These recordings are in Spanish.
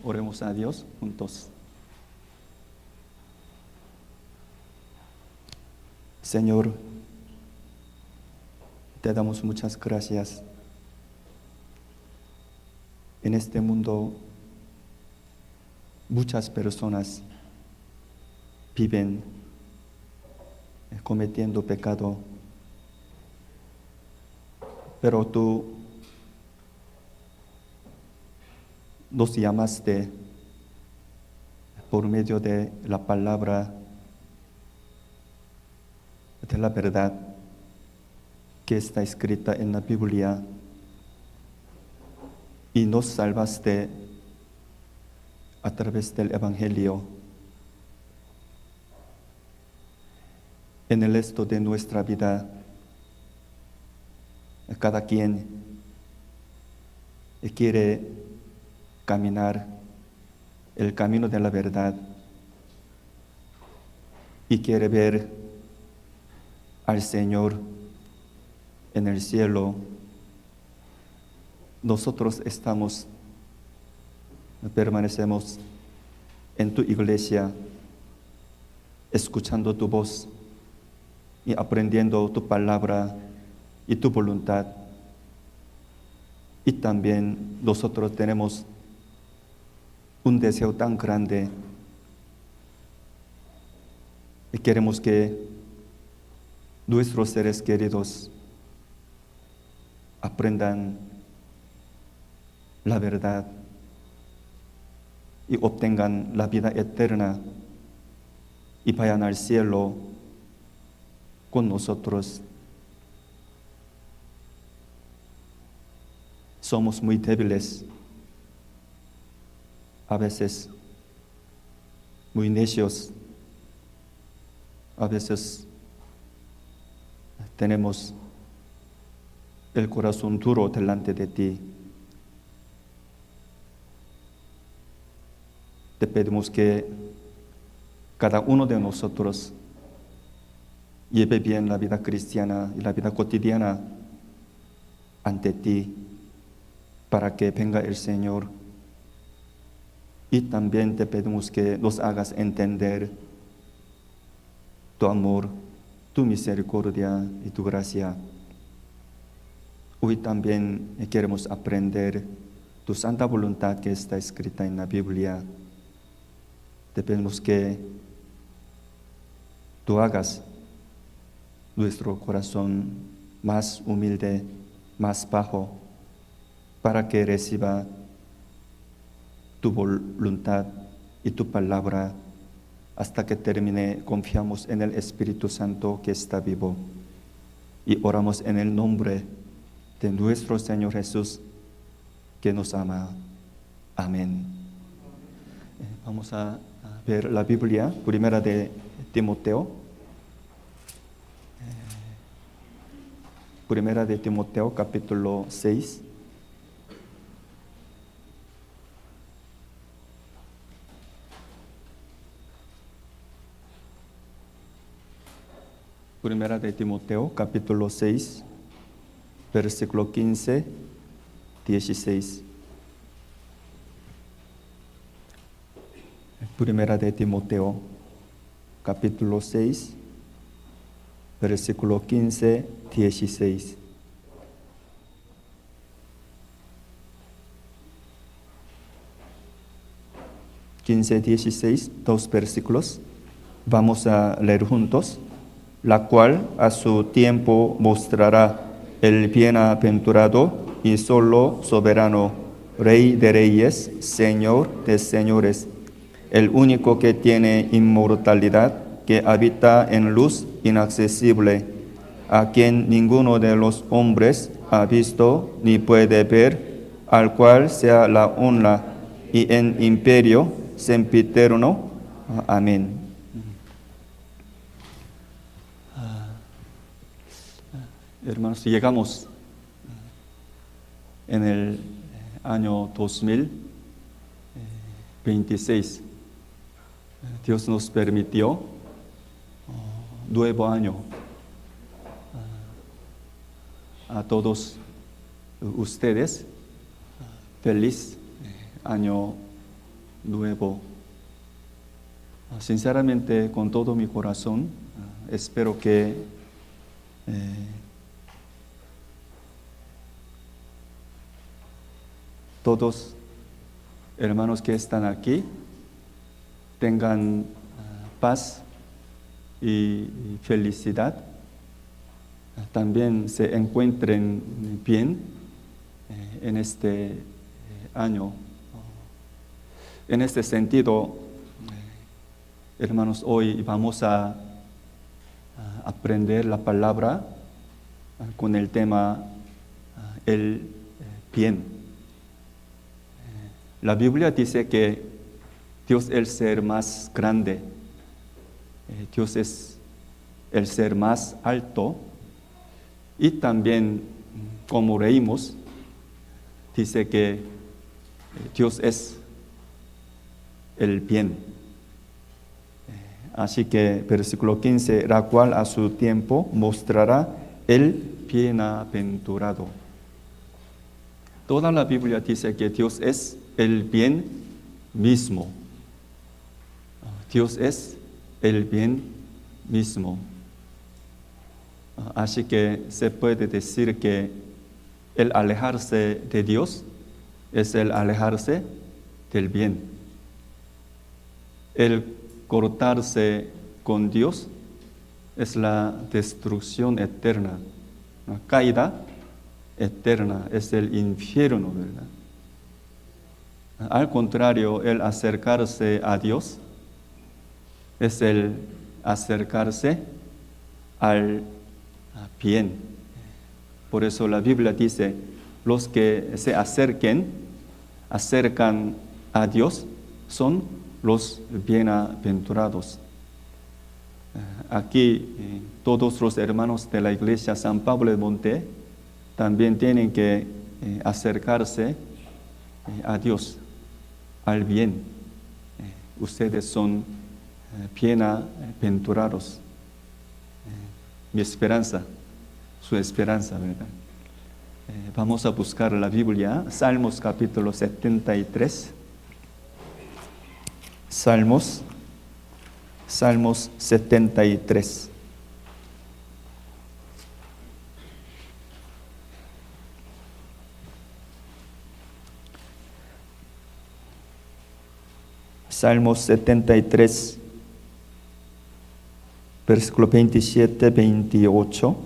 Oremos a Dios juntos. Señor, te damos muchas gracias. En este mundo, muchas personas viven cometiendo pecado, pero tú nos llamaste por medio de la palabra de la verdad que está escrita en la Biblia y nos salvaste a través del Evangelio. En el resto de nuestra vida, cada quien quiere caminar el camino de la verdad y quiere ver al Señor en el cielo. Nosotros permanecemos en tu iglesia, escuchando tu voz y aprendiendo tu palabra y tu voluntad. Y también nosotros tenemos un deseo tan grande y queremos que nuestros seres queridos aprendan la verdad y obtengan la vida eterna y vayan al cielo con nosotros. Somos muy débiles, a veces muy necios, a veces tenemos el corazón duro delante de ti. Te pedimos que cada uno de nosotros lleve bien la vida cristiana y la vida cotidiana ante ti, para que venga el Señor. Y también te pedimos que nos hagas entender tu amor, tu misericordia y tu gracia. Hoy también queremos aprender tu santa voluntad que está escrita en la Biblia. Te pedimos que tú hagas nuestro corazón más humilde, más bajo, para que reciba tu voluntad y tu palabra. Hasta que termine, confiamos en el Espíritu Santo que está vivo y oramos en el nombre de nuestro Señor Jesús, que nos ama. Amén. Vamos a ver la Biblia, Primera de Timoteo. Primera de Timoteo, capítulo 6. Primera de Timoteo, capítulo 6, versículo 15, 16. Primera de Timoteo, capítulo 6, versículo 15, 16. Dos versículos. Vamos a leer juntos. La cual a su tiempo mostrará el bienaventurado y solo soberano, Rey de reyes, Señor de señores, el único que tiene inmortalidad, que habita en luz inaccesible, a quien ninguno de los hombres ha visto ni puede ver, al cual sea la honra y en imperio sempiterno. Amén. Hermanos, llegamos en el año 2026. Dios nos permitió nuevo año. A todos ustedes, feliz año nuevo. Sinceramente, con todo mi corazón, espero que todos hermanos que están aquí tengan paz y felicidad. También se encuentren bien en este año. En este sentido, hermanos, hoy vamos a aprender la palabra con el tema el bien. La Biblia dice que Dios es el ser más grande, Dios es el ser más alto, y también, como leímos, dice que Dios es el bien. Así que versículo 15, la cual a su tiempo mostrará el bienaventurado. Toda la Biblia dice que Dios es el bien mismo. Dios es el bien mismo. Así que se puede decir que el alejarse de Dios es el alejarse del bien. El cortarse con Dios es la destrucción eterna. La caída eterna es el infierno, ¿verdad? Al contrario, el acercarse a Dios es el acercarse al bien. Por eso la Biblia dice, los que se acercan a Dios son los bienaventurados. Aquí todos los hermanos de la iglesia San Pablo de Monte también tienen que acercarse a Dios, al bien. Ustedes son bienaventurados. Mi esperanza, su esperanza, ¿verdad? Vamos a buscar la Biblia, Salmos capítulo 73. Salmos 73. Salmos 73, versículo 27, 28.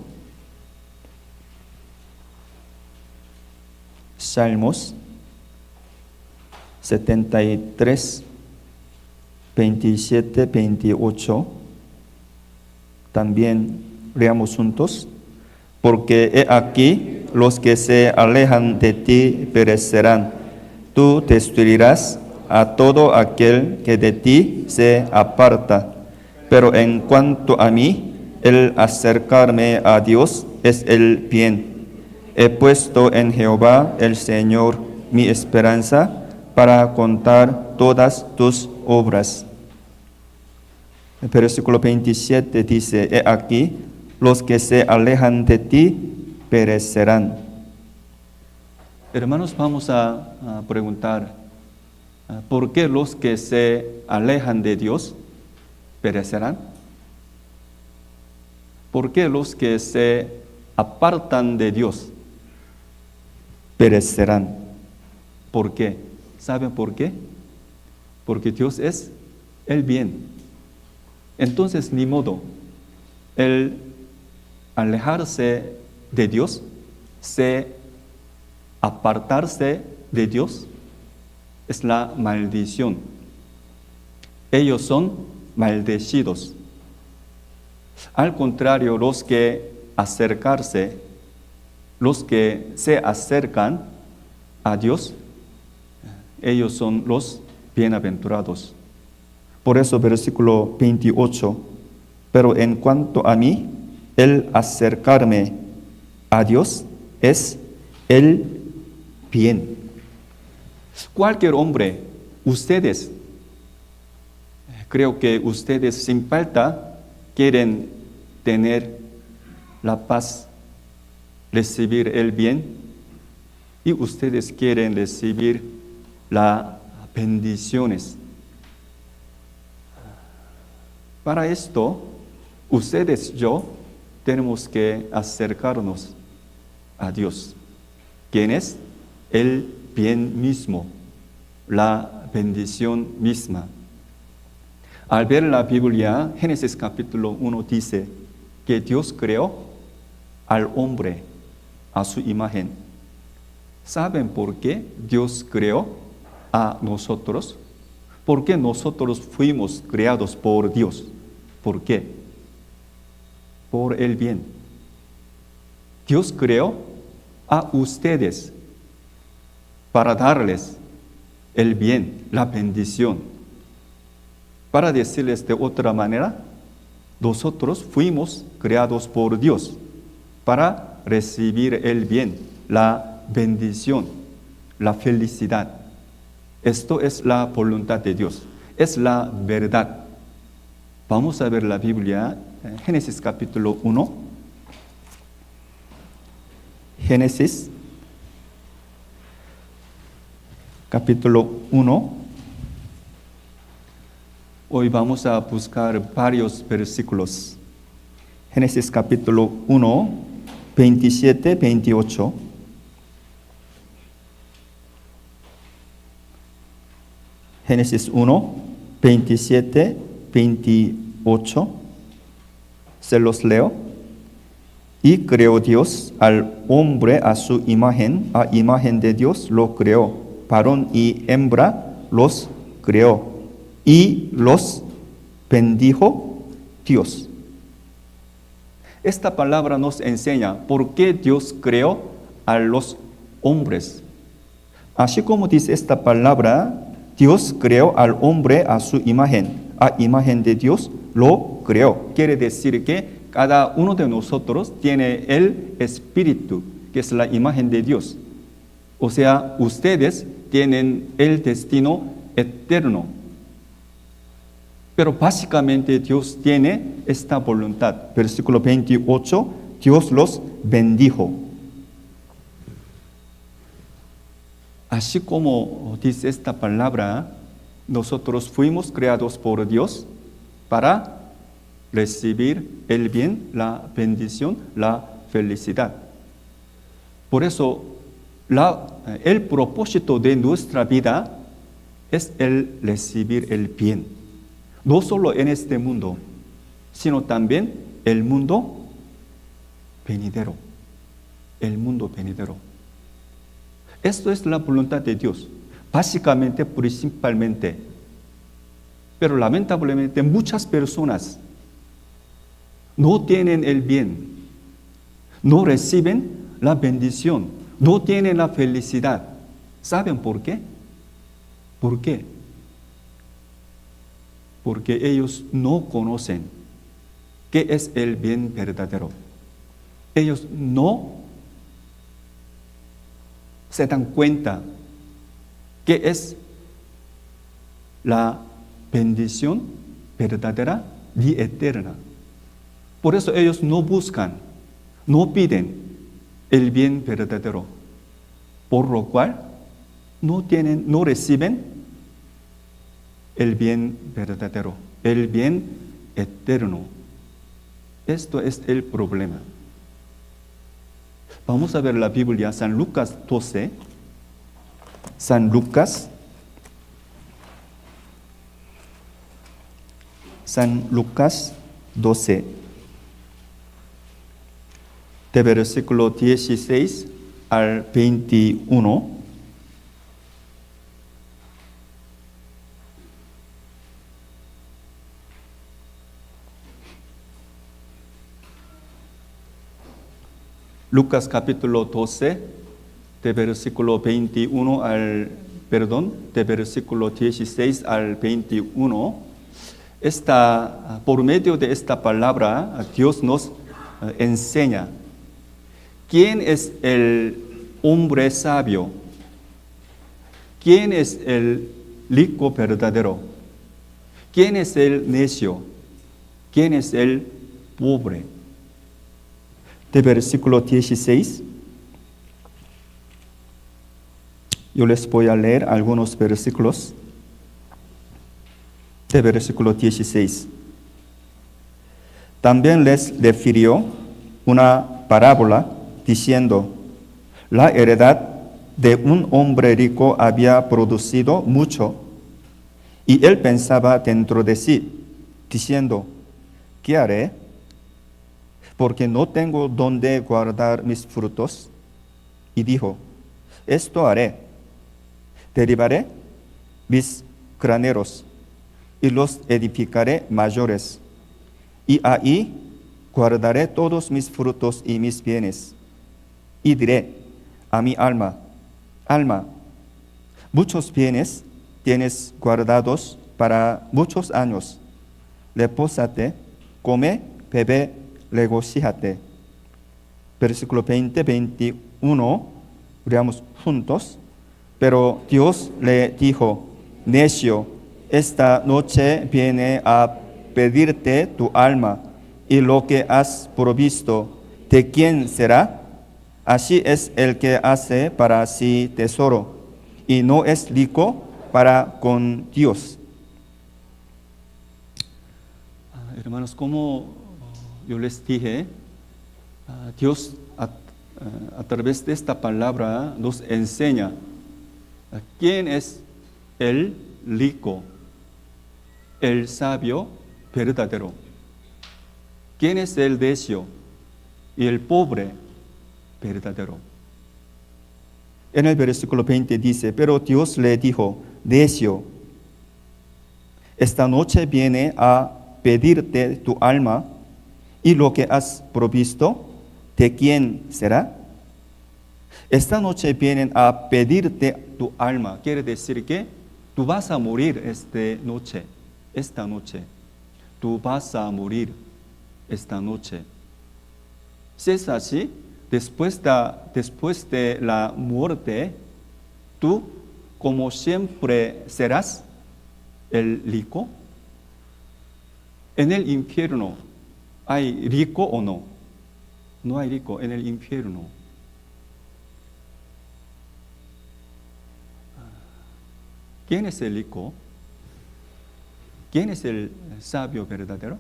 Salmos 73, 27, 28. También leamos juntos. Porque he aquí los que se alejan de ti perecerán. Tú destruirás a todo aquel que de ti se aparta. Pero en cuanto a mí, el acercarme a Dios es el bien. He puesto en Jehová el Señor mi esperanza para contar todas tus obras. El versículo 27 dice, he aquí, los que se alejan de ti perecerán. Hermanos, vamos a preguntar, ¿por qué los que se alejan de Dios perecerán? ¿Por qué los que se apartan de Dios perecerán? ¿Por qué? ¿Saben por qué? Porque Dios es el bien. Entonces, ni modo, el alejarse de Dios, apartarse de Dios, es la maldición. Ellos son maldecidos. Al contrario, los que se acercan a Dios, ellos son los bienaventurados. Por eso, versículo 28, pero en cuanto a mí, el acercarme a Dios es el bien. Cualquier hombre, ustedes, creo que ustedes sin falta quieren tener la paz, recibir el bien, y ustedes quieren recibir la bendiciones. Para esto, ustedes y yo tenemos que acercarnos a Dios, quien es el bien mismo, la bendición misma. Al ver la Biblia, Génesis capítulo 1 dice que Dios creó al hombre a su imagen. ¿Saben por qué Dios creó a nosotros? Porque nosotros fuimos creados por Dios. ¿Por qué? Por el bien. Dios creó a ustedes para darles el bien, la bendición. Para decirles de otra manera, nosotros fuimos creados por Dios para recibir el bien, la bendición, la felicidad. Esto es la voluntad de Dios, es la verdad. Vamos a ver la Biblia, Génesis capítulo 1. Génesis capítulo 1. Hoy vamos a buscar varios versículos. Génesis capítulo 1, 27, 28. Génesis 1, 27, 28. Se los leo. Y creó Dios al hombre a su imagen, a imagen de Dios lo creó, varón y hembra los creó, y los bendijo Dios. Esta palabra nos enseña por qué Dios creó a los hombres. Así como dice esta palabra, Dios creó al hombre a su imagen, a imagen de Dios lo creó. Quiere decir que cada uno de nosotros tiene el Espíritu, que es la imagen de Dios. O sea, ustedes tienen el destino eterno. Pero básicamente Dios tiene esta voluntad. Versículo 28, Dios los bendijo. Así como dice esta palabra, nosotros fuimos creados por Dios para recibir el bien, la bendición, la felicidad. Por eso, el propósito de nuestra vida es el recibir el bien. No solo en este mundo, sino también el mundo venidero. El mundo venidero. Esto es la voluntad de Dios, básicamente, principalmente. Pero lamentablemente muchas personas no tienen el bien, no reciben la bendición, no tienen la felicidad. ¿Saben por qué? ¿Por qué? Porque ellos no conocen qué es el bien verdadero. Ellos no se dan cuenta qué es la bendición verdadera y eterna. Por eso ellos no buscan, no piden el bien verdadero, por lo cual no reciben el bien verdadero, el bien eterno. Esto es el problema. Vamos a ver la Biblia, San Lucas 12. San Lucas 12, de versículo 16 al 21. Lucas capítulo 12, de versículo 21 de versículo 16 al 21. Por medio de esta palabra, Dios nos enseña quién es el hombre sabio, quién es el rico verdadero, quién es el necio, quién es el pobre. De versículo 16. Yo les voy a leer algunos versículos de versículo 16. También les refirió una parábola diciendo: la heredad de un hombre rico había producido mucho, y él pensaba dentro de sí, diciendo: ¿qué haré? Porque no tengo donde guardar mis frutos. Y dijo: esto haré: derribaré mis graneros y los edificaré mayores, y ahí guardaré todos mis frutos y mis bienes. Y diré a mi alma: alma, muchos bienes tienes guardados para muchos años. Repósate, come, bebe, regocíjate. Versículo 20, 21, leamos juntos. Pero Dios le dijo: necio, esta noche viene a pedirte tu alma, y lo que has provisto, ¿de quién será? Así es el que hace para sí tesoro, y no es rico para con Dios. Hermanos, como yo les dije, Dios a través de esta palabra nos enseña quién es el rico, el sabio verdadero, quién es el necio y el pobre verdadero. En el versículo 20 dice: pero Dios le dijo: necio, esta noche viene a pedirte tu alma, y lo que has provisto, ¿de quién será? Esta noche vienen a pedirte tu alma. Quiere decir que tú vas a morir esta noche. Tú vas a morir esta noche. Si es así, después de la muerte, tú, como siempre, serás el rico. En el infierno, ¿hay rico o no? No hay rico en el infierno. ¿Quién es el rico? ¿Quién es el sabio verdadero?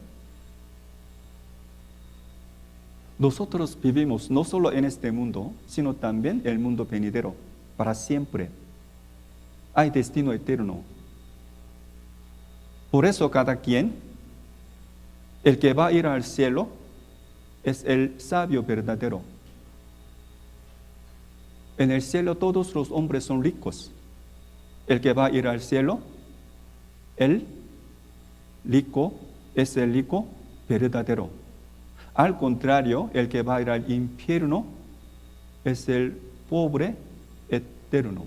Nosotros vivimos no solo en este mundo, sino también el mundo venidero, para siempre. Hay destino eterno. Por eso cada quien, el que va a ir al cielo, es el sabio verdadero. En el cielo todos los hombres son ricos. El que va a ir al cielo, el rico, es el rico verdadero. Al contrario, el que va a ir al infierno es el pobre eterno.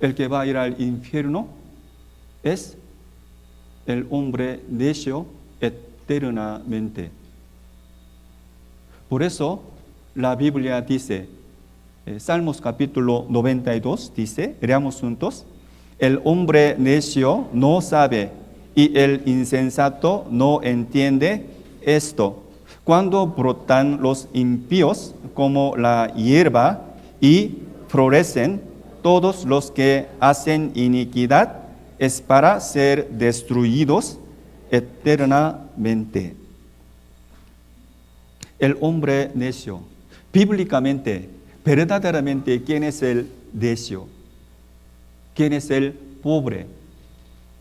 El que va a ir al infierno es el hombre necio eternamente. Por eso la Biblia dice, Salmos capítulo 92 dice, leamos juntos: el hombre necio no sabe y el insensato no entiende esto. Cuando brotan los impíos como la hierba y florecen todos los que hacen iniquidad, es para ser destruidos eternamente. El hombre necio. Bíblicamente, verdaderamente, ¿quién es el necio? ¿Quién es el pobre?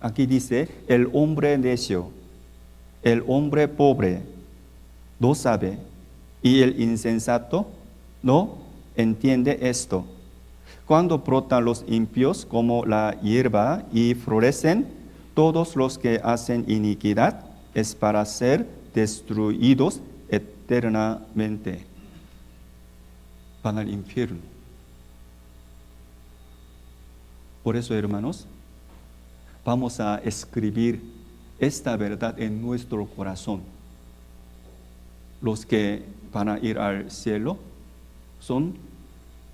Aquí dice: el hombre necio, el hombre pobre no sabe, y el insensato no entiende esto. Cuando brotan los impíos como la hierba y florecen todos los que hacen iniquidad, es para ser destruidos eternamente. Van al infierno. Por eso, hermanos, vamos a escribir esta verdad en nuestro corazón. Los que van a ir al cielo son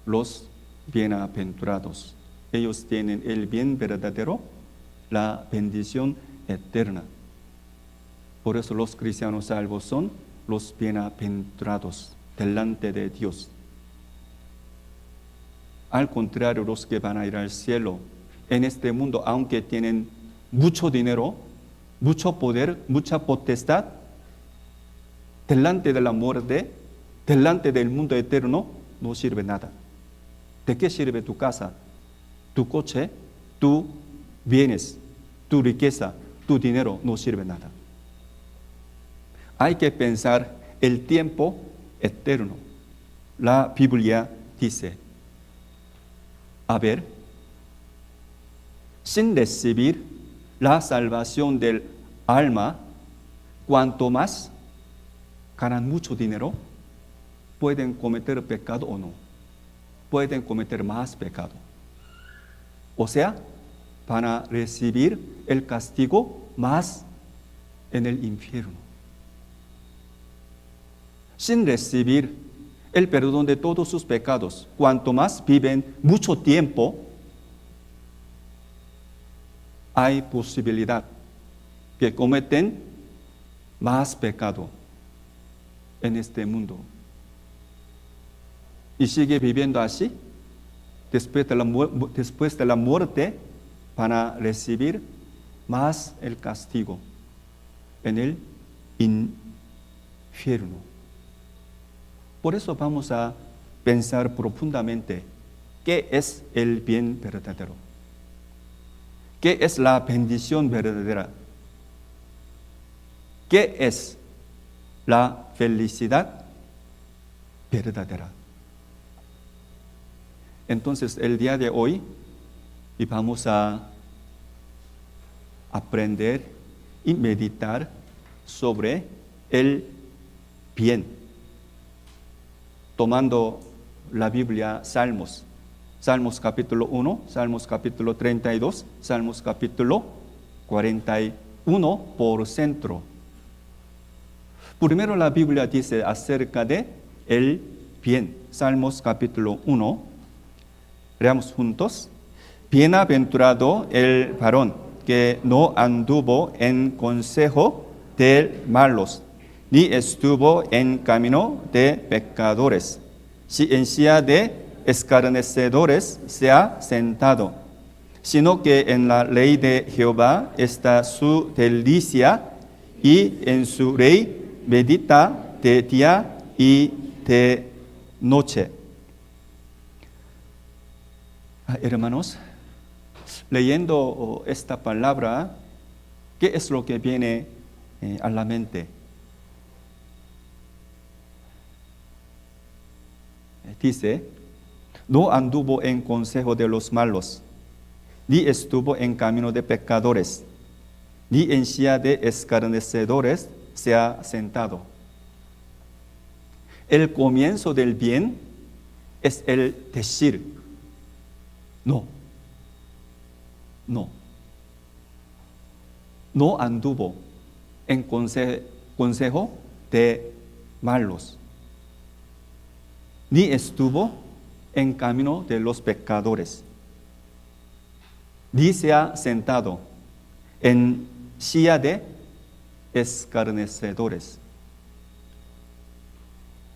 los bienaventurados. Ellos tienen el bien verdadero, la bendición eterna. Por eso los cristianos salvos son los bienaventurados delante de Dios. Al contrario, los que van a ir al cielo en este mundo, aunque tienen mucho dinero, mucho poder, mucha potestad, delante de la muerte, delante del mundo eterno, no sirve nada. ¿De qué sirve tu casa, tu coche, tus bienes, tu riqueza, tu dinero? No sirve nada. Hay que pensar el tiempo eterno. La Biblia dice, a ver, sin recibir la salvación del alma, cuanto más ganan mucho dinero, pueden cometer pecado o no. Pueden cometer más pecado. O sea, van a recibir el castigo más en el infierno. Sin recibir el perdón de todos sus pecados, cuanto más viven mucho tiempo, hay posibilidad que cometen más pecado en este mundo. Y sigue viviendo así. Después de la muerte van a recibir más el castigo en el infierno. Por eso vamos a pensar profundamente qué es el bien verdadero, qué es la bendición verdadera, qué es la felicidad verdadera. Entonces, el día de hoy vamos a aprender y meditar sobre el bien, tomando la Biblia, Salmos capítulo 1, Salmos capítulo 32, Salmos capítulo 41 por centro. Primero la Biblia dice acerca de el bien. Salmos capítulo 1. Leamos juntos. Bienaventurado el varón que no anduvo en consejo de malos, ni estuvo en camino de pecadores, si en silla de escarnecedores se ha sentado, sino que en la ley de Jehová está su delicia, y en su ley medita de día y de noche. Hermanos, leyendo esta palabra, ¿qué es lo que viene a la mente? Dice, no anduvo en consejo de los malos, ni estuvo en camino de pecadores, ni en silla de escarnecedores se ha sentado. El comienzo del bien es el decir, no anduvo en consejo de malos, ni estuvo en camino de los pecadores, ni se ha sentado en silla de escarnecedores.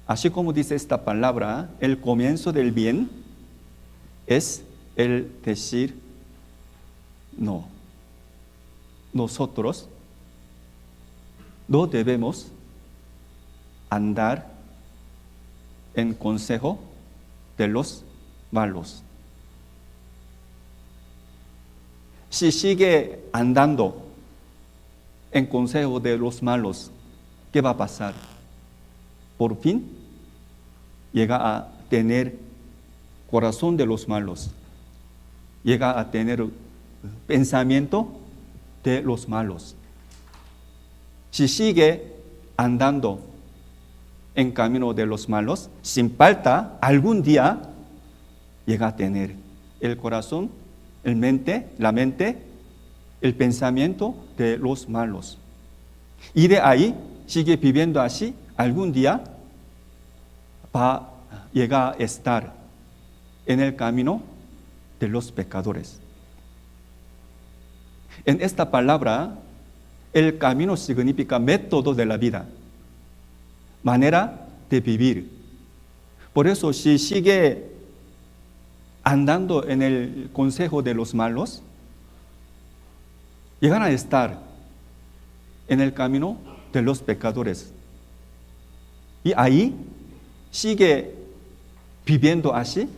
Así como dice esta palabra, el comienzo del bien es el decir no. Nosotros no debemos andar en consejo de los malos. Si sigue andando en consejo de los malos, ¿qué va a pasar? Por fin llega a tener corazón de los malos, llega a tener pensamiento de los malos. Si sigue andando en camino de los malos, sin falta, algún día llega a tener el corazón, la mente, el pensamiento de los malos. Y de ahí sigue viviendo así, algún día va a llegar a estar en el camino de los pecadores. En esta palabra, el camino significa método de la vida, manera de vivir. Por eso, si sigue andando en el consejo de los malos, llegan a estar en el camino de los pecadores. Y ahí sigue viviendo así.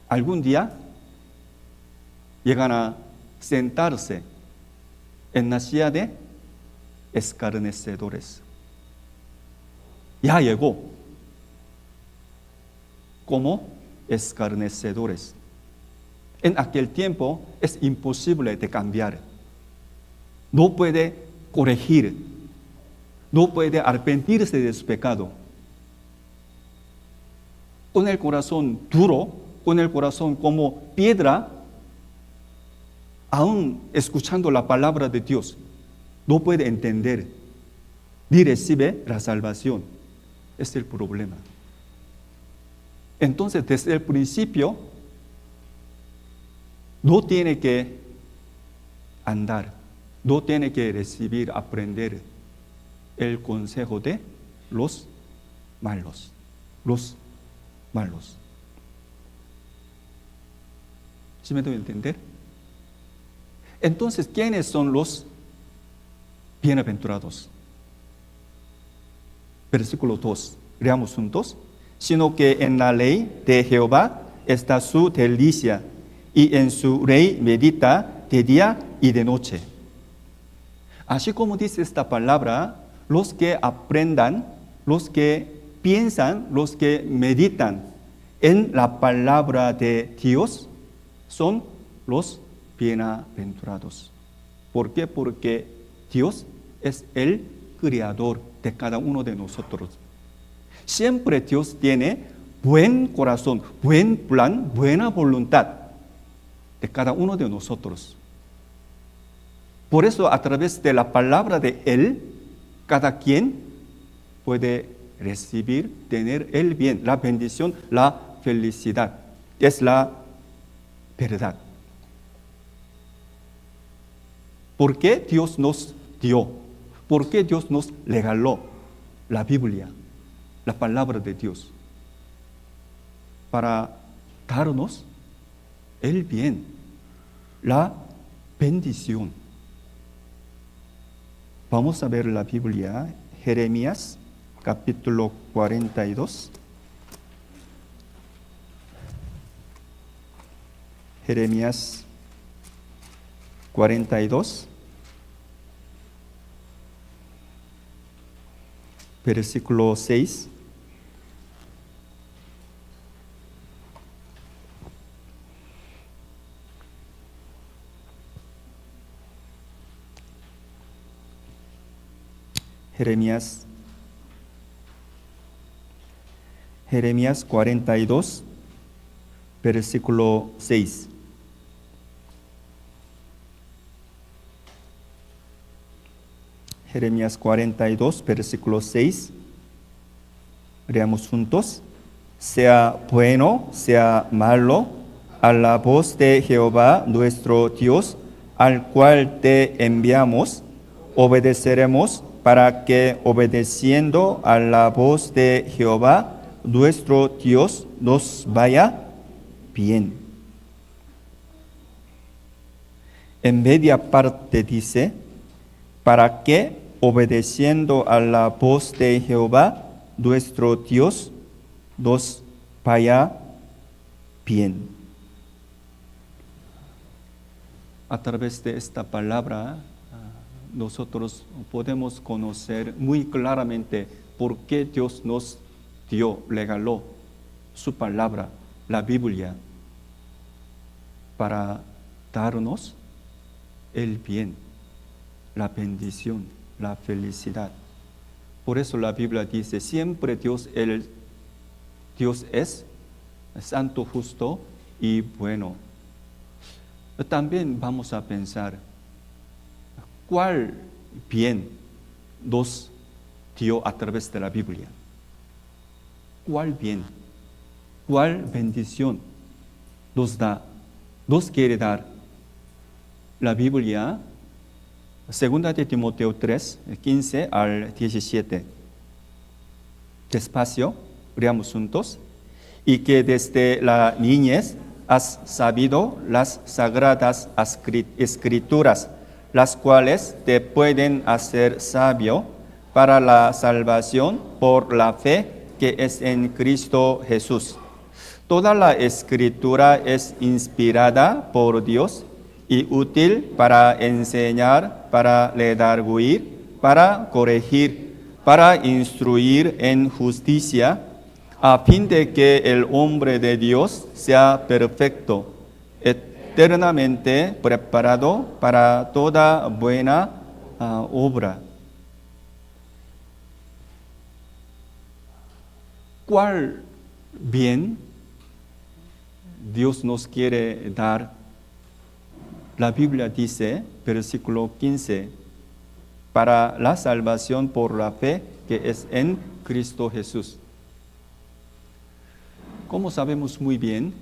Algún día llegan a sentarse en la silla de escarnecedores. Ya llegó como escarnecedores. En aquel tiempo es imposible de cambiar. No puede corregir, no puede arrepentirse de su pecado. Con el corazón duro, con el corazón como piedra, aún escuchando la palabra de Dios, no puede entender ni recibe la salvación. Es el problema. Entonces, desde el principio, no tiene que andar, no tiene que recibir, aprender el consejo de los malos. Los malos. ¿Sí me doy a entender? Entonces, ¿quiénes son los bienaventurados? Versículo 2, leamos juntos. Sino que en la ley de Jehová está su delicia, y en su ley medita de día y de noche. Así como dice esta palabra, los que aprendan, los que piensan, los que meditan en la palabra de Dios son los bienaventurados. ¿Por qué? Porque Dios es el creador de cada uno de nosotros. Siempre Dios tiene buen corazón, buen plan, buena voluntad de cada uno de nosotros. Por eso, a través de la palabra de Él, cada quien puede recibir, tener el bien, la bendición, la felicidad. Es la verdad. ¿Por qué Dios nos dio? ¿Por qué Dios nos regaló la Biblia, la palabra de Dios? Para darnos el bien, la bendición. Vamos a ver la Biblia, Jeremías, capítulo 42. Jeremías 42, versículo 6. Jeremías 42, versículo 6. Jeremías 42, versículo 6. Leamos juntos. Sea bueno, sea malo, a la voz de Jehová nuestro Dios, al cual te enviamos, obedeceremos, para que obedeciendo a la voz de Jehová nuestro Dios nos vaya bien. En media parte dice, para que obedeciendo a la voz de Jehová nuestro Dios nos vaya bien. A través de esta palabra, nosotros podemos conocer muy claramente por qué Dios nos dio, regaló su palabra, la Biblia, para darnos el bien, la bendición, la felicidad. Por eso la Biblia dice, siempre Dios es santo, justo y bueno. También vamos a pensar, ¿cuál bien nos dio a través de la Biblia? ¿Cuál bien? ¿Cuál bendición nos da? Nos quiere dar la Biblia. Segunda de Timoteo 3, 15 al 17. Despacio, leamos juntos. Y que desde la niñez has sabido las sagradas escrituras, las cuales te pueden hacer sabio para la salvación por la fe que es en Cristo Jesús. Toda la escritura es inspirada por Dios y útil para enseñar, para redarguir, para corregir, para instruir en justicia, a fin de que el hombre de Dios sea perfecto, eternamente preparado para toda buena obra. ¿Cuál bien Dios nos quiere dar? La Biblia dice, versículo 15, para la salvación por la fe que es en Cristo Jesús. Como sabemos muy bien,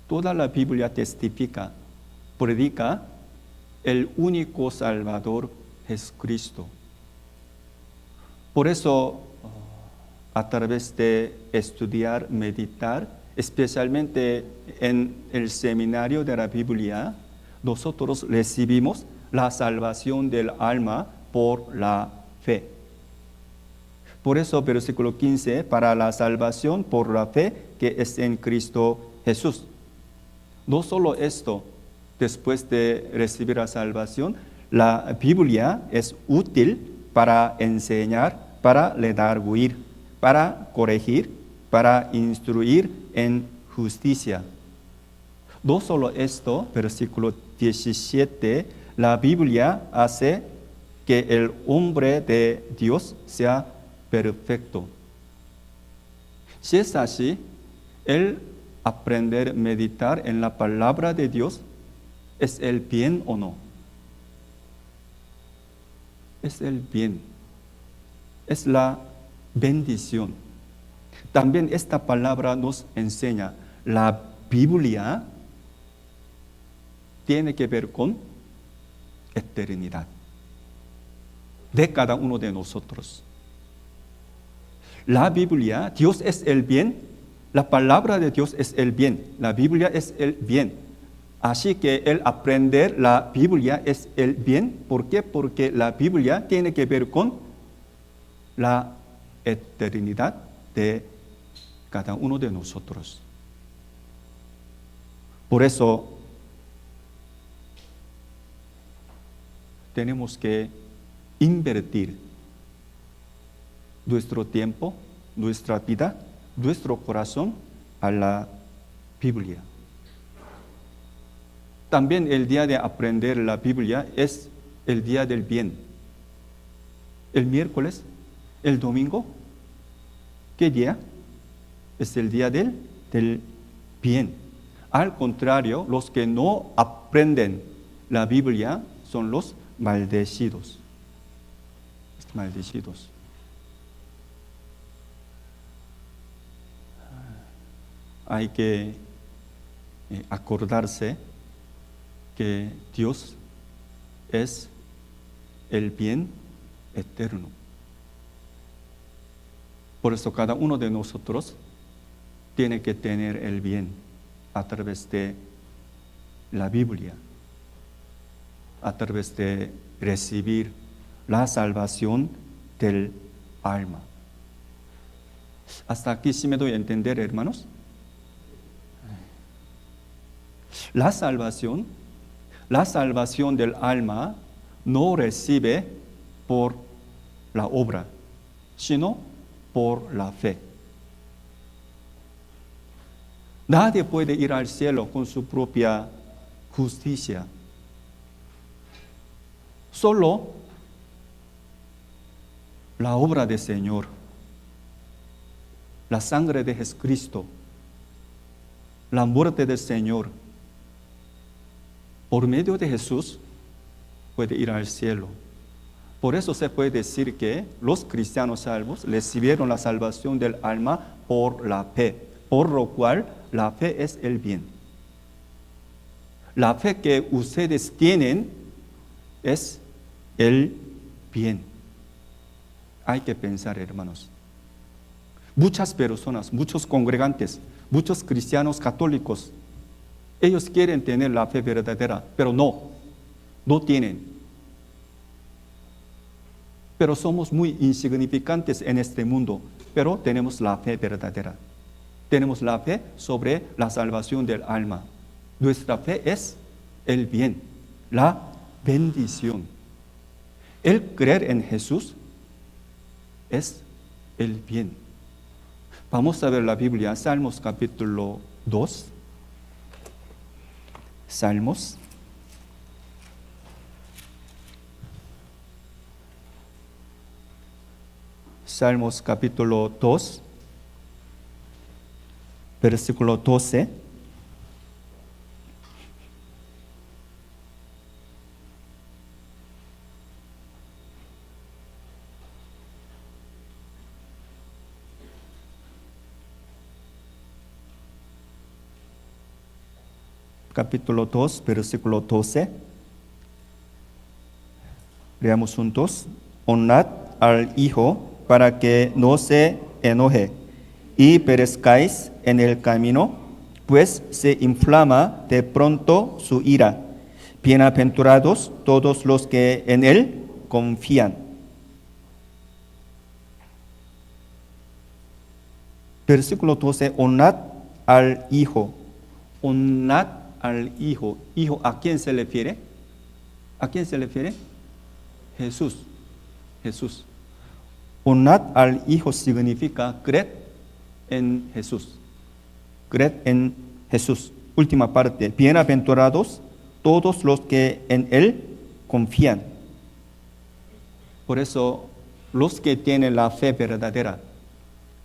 toda la Biblia testifica, predica el único Salvador, Jesucristo. Por eso, a través de estudiar, meditar, especialmente en el seminario de la Biblia, nosotros recibimos la salvación del alma por la fe. Por eso, versículo 15, para la salvación por la fe que es en Cristo Jesús. No solo esto, después de recibir la salvación, la Biblia es útil para enseñar, para redarguir, para corregir, para instruir en justicia. No solo esto, versículo 17, la Biblia hace que el hombre de Dios sea perfecto. Si es así, el aprender, meditar en la palabra de Dios, ¿es el bien o no? Es el bien. Es la bendición. También esta palabra nos enseña, la Biblia tiene que ver con eternidad de cada uno de nosotros. La Biblia, Dios es el bien, la palabra de Dios es el bien, la Biblia es el bien. Así que el aprender la Biblia es el bien. ¿Por qué? Porque la Biblia tiene que ver con la eternidad de cada uno de nosotros. Por eso tenemos que invertir nuestro tiempo, nuestra vida, nuestro corazón a la Biblia. También el día de aprender la Biblia es el día del bien. El miércoles, el domingo, ¿qué día? Es el día del bien. Al contrario, los que no aprenden la Biblia son los maldecidos. Maldecidos. Hay que acordarse que Dios es el bien eterno. Por eso cada uno de nosotros tiene que tener el bien a través de la Biblia, a través de recibir la salvación del alma. ¿Hasta aquí sí me doy a entender, hermanos? La salvación del alma no recibe por la obra, sino por la fe. Nadie puede ir al cielo con su propia justicia. Solo la obra del Señor, la sangre de Jesucristo, la muerte del Señor, por medio de Jesús puede ir al cielo. Por eso se puede decir que los cristianos salvos recibieron la salvación del alma por la fe, por lo cual la fe es el bien. La fe que ustedes tienen es el bien. Hay que pensar, hermanos. Muchas personas, muchos congregantes, muchos cristianos católicos Ellos quieren tener la fe verdadera, pero no tienen. Pero somos muy insignificantes en este mundo, pero tenemos la fe verdadera. Tenemos la fe sobre la salvación del alma. Nuestra fe es el bien, la bendición. El creer en Jesús es el bien. Vamos a ver la Biblia, Salmos capítulo 2. Salmos. Salmos capítulo 2, versículo 12. Capítulo 2, versículo 12. Leamos juntos. Honrad al Hijo para que no se enoje y perezcáis en el camino, pues se inflama de pronto su ira. Bienaventurados todos los que en Él confían. Versículo 12, honrad al Hijo. Honrad al Hijo. ¿Hijo a quién se refiere? ¿A quién se refiere? Jesús. Jesús. Honrad al Hijo significa creer en Jesús. Creer en Jesús. Última parte. Bienaventurados todos los que en Él confían. Por eso, los que tienen la fe verdadera,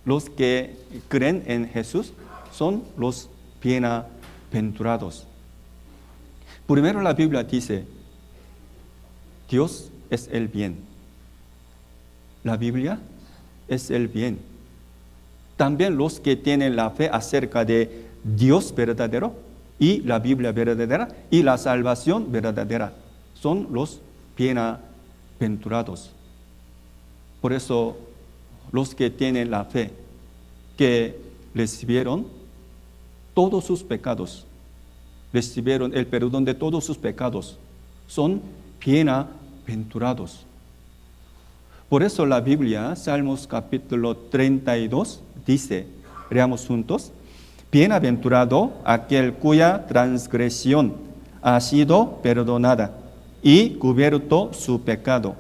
los que creen en Jesús, son los bienaventurados. Primero la Biblia dice, Dios es el bien. La Biblia es el bien. También los que tienen la fe acerca de Dios verdadero y la Biblia verdadera y la salvación verdadera son los bienaventurados. Por eso los que tienen la fe, que recibieron todos sus pecados, recibieron el perdón de todos sus pecados, son bienaventurados. Por eso la Biblia, Salmos capítulo 32, dice, leamos juntos, bienaventurado aquel cuya transgresión ha sido perdonada y cubierto su pecado.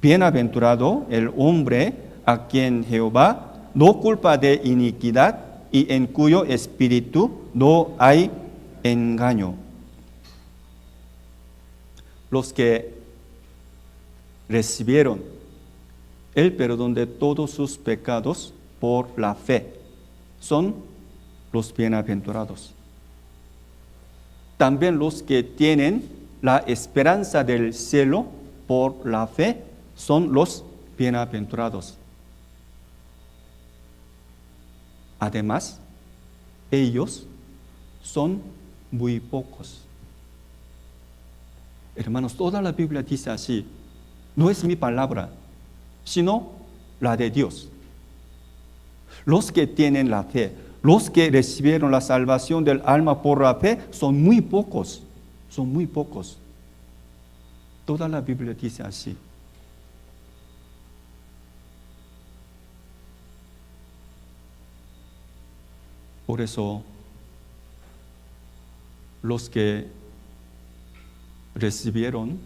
Bienaventurado el hombre a quien Jehová no culpa de iniquidad y en cuyo espíritu no hay engaño. Los que recibieron el perdón de todos sus pecados por la fe son los bienaventurados. También los que tienen la esperanza del cielo por la fe son los bienaventurados. Además, ellos son muy pocos. Hermanos, toda la Biblia dice así, no es mi palabra, sino la de Dios. Los que tienen la fe, los que recibieron la salvación del alma por la fe, son muy pocos, son muy pocos. Toda la Biblia dice así. Por eso, los que recibieron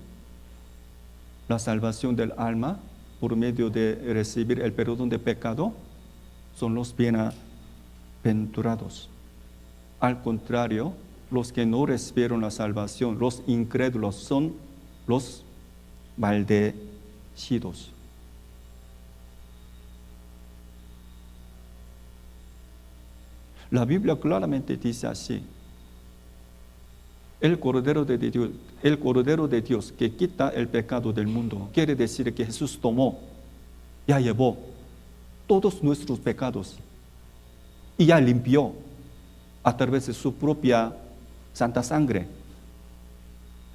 la salvación del alma por medio de recibir el perdón de pecado, son los bienaventurados. Al contrario, los que no recibieron la salvación, los incrédulos, son los maldecidos. La Biblia claramente dice así, el Cordero de Dios que quita el pecado del mundo, quiere decir que Jesús tomó, ya llevó todos nuestros pecados y ya limpió a través de su propia santa sangre.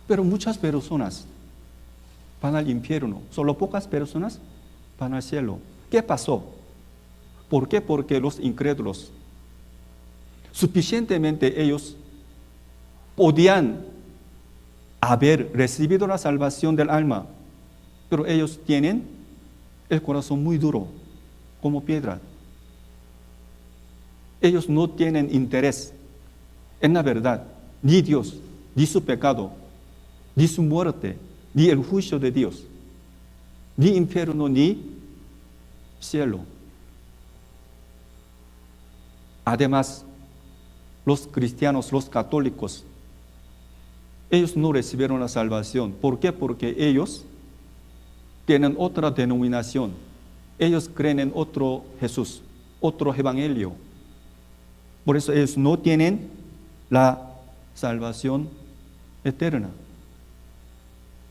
Pero muchas personas van al infierno, solo pocas personas van al cielo. ¿Qué pasó? ¿Por qué? Porque los incrédulos, suficientemente ellos podían haber recibido la salvación del alma, pero ellos tienen el corazón muy duro, como piedra. Ellos no tienen interés en la verdad, ni Dios, ni su pecado, ni su muerte, ni el juicio de Dios, ni infierno, ni cielo. Además, los cristianos, los católicos, ellos no recibieron la salvación. ¿Por qué? Porque ellos tienen otra denominación. Ellos creen en otro Jesús, otro evangelio. Por eso ellos no tienen la salvación eterna.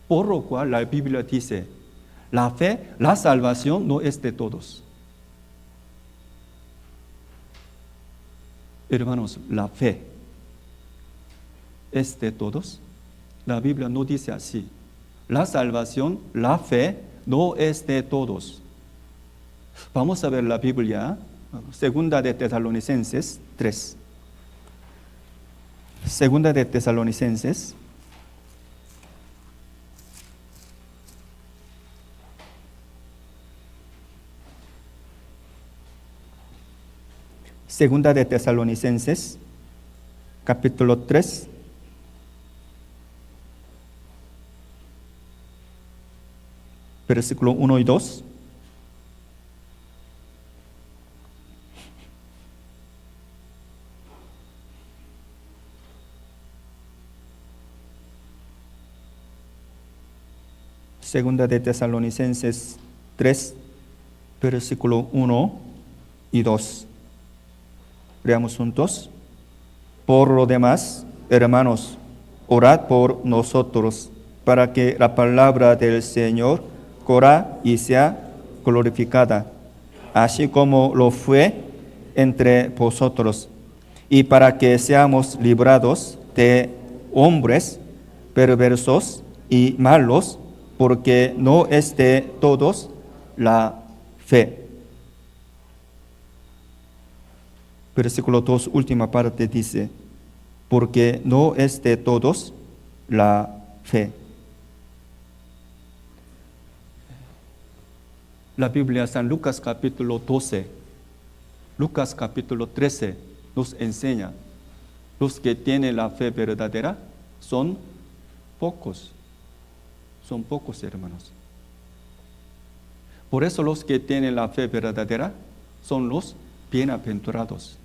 Por lo cual la Biblia dice, la fe, la salvación no es de todos. Hermanos, la fe es de todos. La Biblia no dice así. La salvación, la fe, no es de todos. Vamos a ver la Biblia, Segunda de Tesalonicenses 3. Segunda de Tesalonicenses. Segunda de Tesalonicenses, capítulo 3. Versículo 1 y 2. Segunda de Tesalonicenses 3, versículo 1 y 2. Leamos juntos. Por lo demás, hermanos, orad por nosotros, para que la palabra del Señor corra y sea glorificada, así como lo fue entre vosotros, y para que seamos librados de hombres perversos y malos, porque no es de todos la fe. Versículo 2, última parte dice, porque no es de todos la fe. La Biblia, San Lucas capítulo 12, Lucas capítulo 13 nos enseña, los que tienen la fe verdadera son pocos, hermanos. Por eso los que tienen la fe verdadera son los bienaventurados.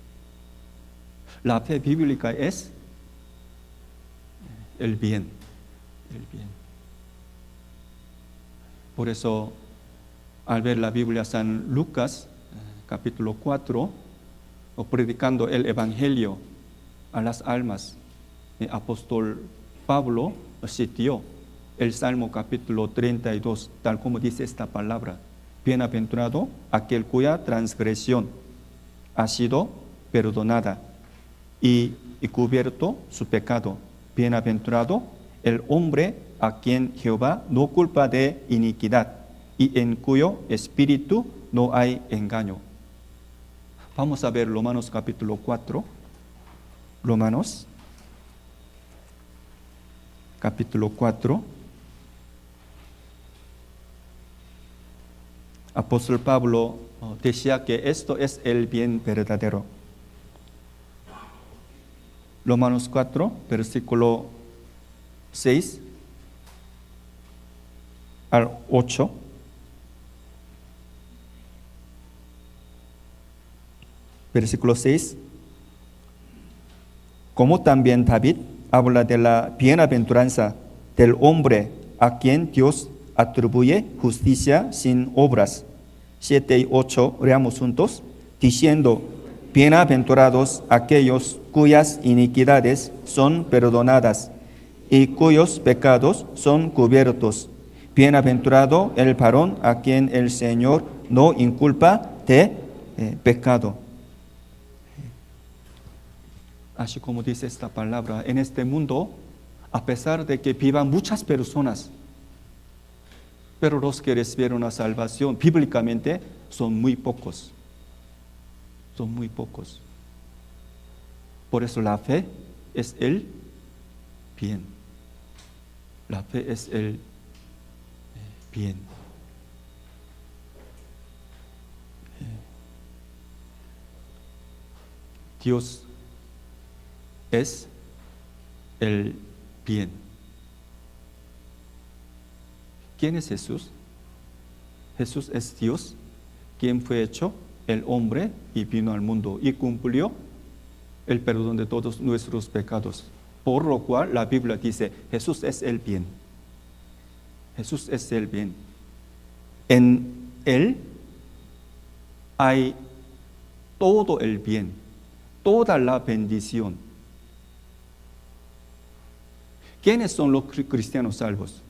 La fe bíblica es el bien. Por eso, al ver la Biblia San Lucas, capítulo 4, o predicando el Evangelio a las almas, el apóstol Pablo citó el Salmo capítulo 32, tal como dice esta palabra: bienaventurado aquel cuya transgresión ha sido perdonada y cubierto su pecado. Bienaventurado el hombre a quien Jehová no culpa de iniquidad y en cuyo espíritu no hay engaño. Vamos a ver Romanos capítulo 4. Romanos capítulo 4. Apóstol Pablo decía que esto es el bien verdadero. Romanos 4, versículo 6 al 8. Versículo 6. Como también David habla de la bienaventuranza del hombre a quien Dios atribuye justicia sin obras. 7 y 8, leamos juntos, diciendo: bienaventurados aquellos cuyas iniquidades son perdonadas y cuyos pecados son cubiertos. Bienaventurado el varón a quien el Señor no inculpa de pecado. Así como dice esta palabra, en este mundo, a pesar de que vivan muchas personas, pero los que recibieron la salvación bíblicamente son muy pocos. Son muy pocos. Por eso la fe es el bien. La fe es el bien. Dios es el bien. ¿Quién es Jesús? Jesús es Dios, quien fue hecho el hombre y vino al mundo y cumplió el perdón de todos nuestros pecados. Por lo cual la Biblia dice, Jesús es el bien. Jesús es el bien. En Él hay todo el bien, toda la bendición. ¿Quiénes son los cristianos salvos?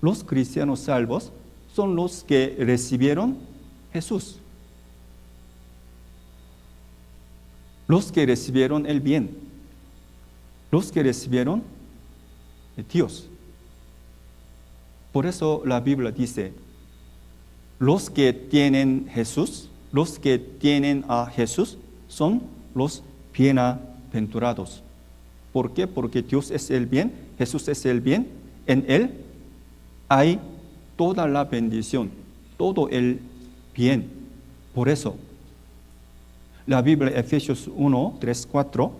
Los cristianos salvos son los que recibieron Jesús. Los que recibieron el bien. Los que recibieron Dios. Por eso la Biblia dice, los que tienen Jesús, los que tienen a Jesús, son los bienaventurados. ¿Por qué? Porque Dios es el bien, Jesús es el bien, en Él hay toda la bendición, todo el bien. Por eso, la Biblia, Efesios 1, 3, 4,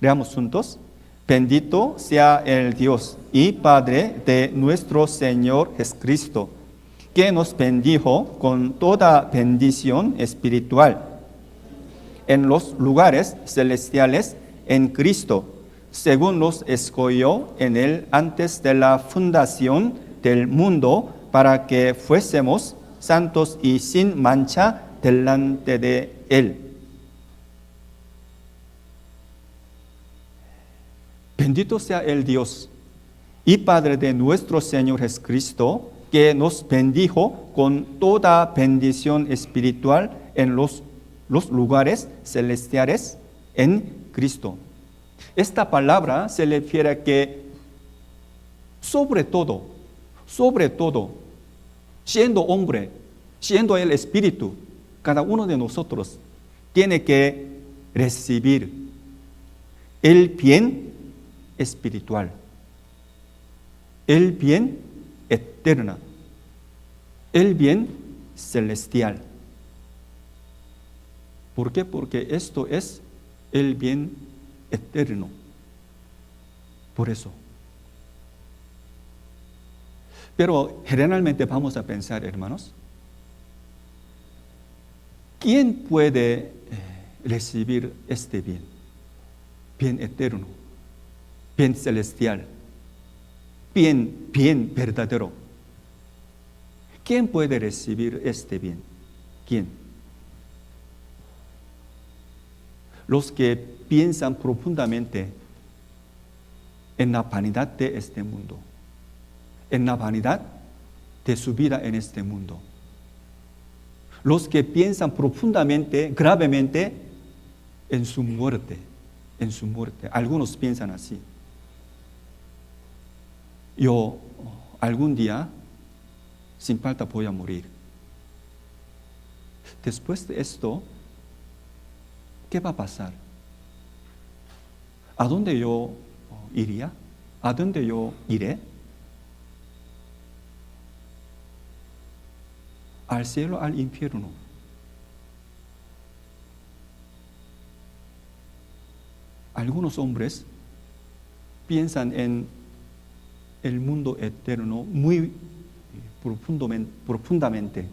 leamos juntos. Bendito sea el Dios y Padre de nuestro Señor Jesucristo, que nos bendijo con toda bendición espiritual en los lugares celestiales en Cristo, según nos escogió en Él antes de la fundación del mundo, para que fuésemos santos y sin mancha delante de Él. Bendito sea el Dios y Padre de nuestro Señor Jesucristo, que nos bendijo con toda bendición espiritual en los lugares celestiales en Cristo. Esta palabra se refiere a que sobre todo, siendo hombre, siendo el Espíritu, cada uno de nosotros tiene que recibir el bien espiritual, el bien eterno, el bien celestial. ¿Por qué? Porque esto es el bien eterno. Por eso. Pero generalmente vamos a pensar, hermanos, ¿quién puede recibir este bien? Bien eterno, bien celestial, bien verdadero. ¿Quién puede recibir este bien? ¿Quién? Los que piensan profundamente en la vanidad de este mundo, en la vanidad de su vida en este mundo. Los que piensan profundamente, gravemente en su muerte, Algunos piensan así. Yo algún día, sin falta, voy a morir. Después de esto, ¿qué va a pasar? ¿A dónde yo iría? ¿A dónde yo iré? ¿Al cielo, al infierno? Algunos hombres piensan en el mundo eterno muy profundamente.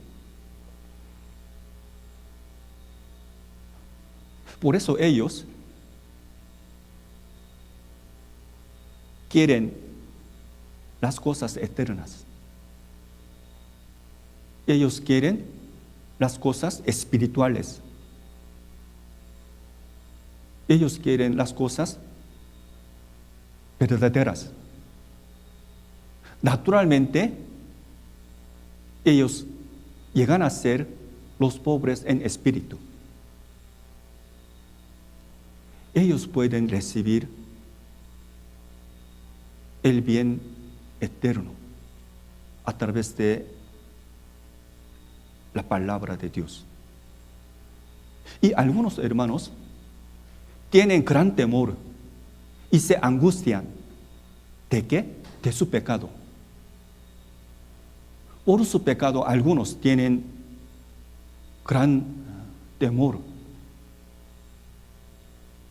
Por eso ellos quieren las cosas eternas. Ellos quieren las cosas espirituales. Ellos quieren las cosas verdaderas. Naturalmente, ellos llegan a ser los pobres en espíritu. Ellos pueden recibir el bien eterno a través de la palabra de Dios. Y algunos hermanos tienen gran temor y se angustian. ¿De qué? De su pecado. Por su pecado algunos tienen gran temor.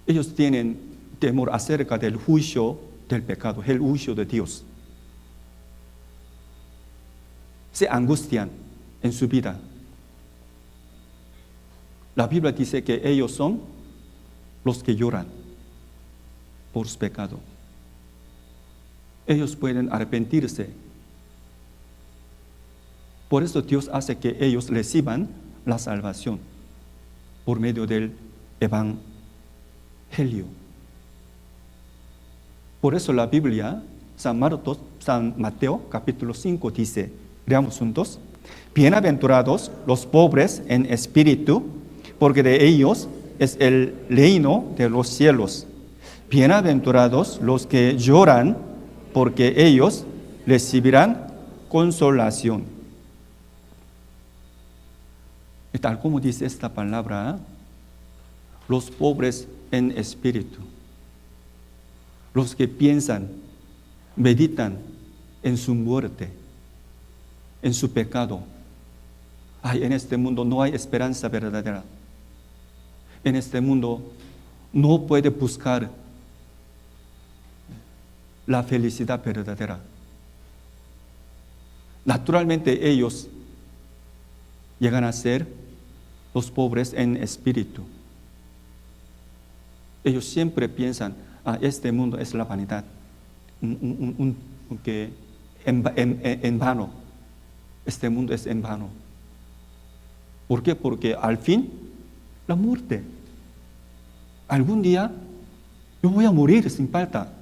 Ellos tienen temor acerca del juicio del pecado, el juicio de Dios. Se angustian en su vida. La Biblia dice que ellos son los que lloran por su pecado. Ellos pueden arrepentirse. Por eso Dios hace que ellos reciban la salvación por medio del Evangelio. Por eso la Biblia, San Mateo capítulo 5 dice, leamos juntos: bienaventurados los pobres en espíritu, porque de ellos es el reino de los cielos. Bienaventurados los que lloran, porque ellos recibirán consolación. Y tal como dice esta palabra, los pobres en espíritu, los que piensan, meditan en su muerte, en su pecado. Ay, en este mundo no hay esperanza verdadera. En este mundo no puede buscar la felicidad verdadera. Naturalmente ellos llegan a ser los pobres en espíritu. Ellos siempre piensan, este mundo es la vanidad, que en vano, este mundo es en vano. ¿Por qué? Porque al fin, la muerte. Algún día yo voy a morir sin falta.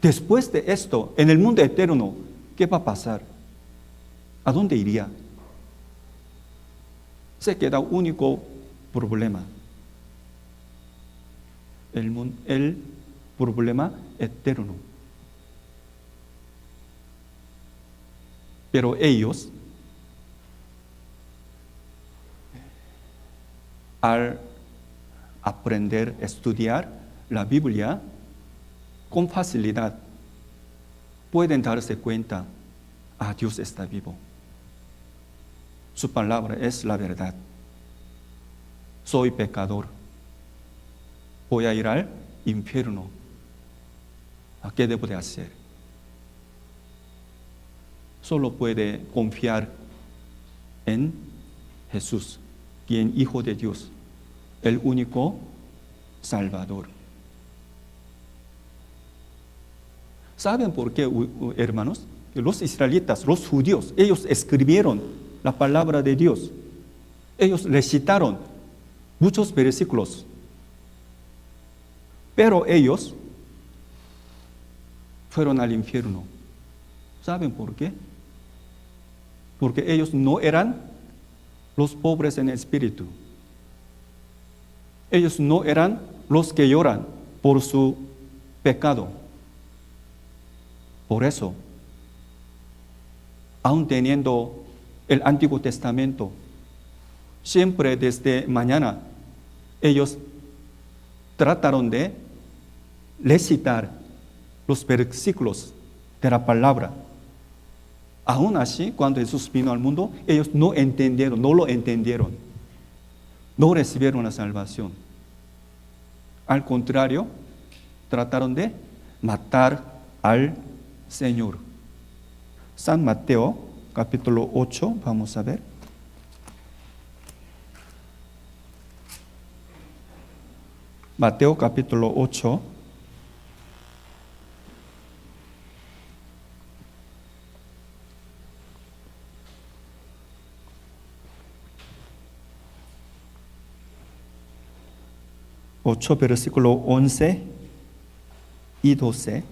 Después de esto, en el mundo eterno, ¿qué va a pasar? ¿A dónde iría? Se queda único problema. El problema eterno. Pero ellos, al aprender, estudiar la Biblia, con facilidad pueden darse cuenta, Dios está vivo. Su palabra es la verdad. Soy pecador. Voy a ir al infierno. ¿Qué debo de hacer? Solo puede confiar en Jesús, quien Hijo de Dios, el único Salvador. ¿Saben por qué, hermanos? Los israelitas, los judíos, ellos escribieron la palabra de Dios. Ellos recitaron muchos versículos. Pero ellos fueron al infierno. ¿Saben por qué? Porque ellos no eran los pobres en espíritu. Ellos no eran los que lloran por su pecado. Por eso, aun teniendo el Antiguo Testamento, siempre desde mañana ellos trataron de recitar los versículos de la palabra. Aún así, cuando Jesús vino al mundo, ellos no entendieron, no lo entendieron, no recibieron la salvación. Al contrario, trataron de matar al Señor. San Mateo, capítulo 8, vamos a ver. Mateo, capítulo 8. Versículo 11 y 12.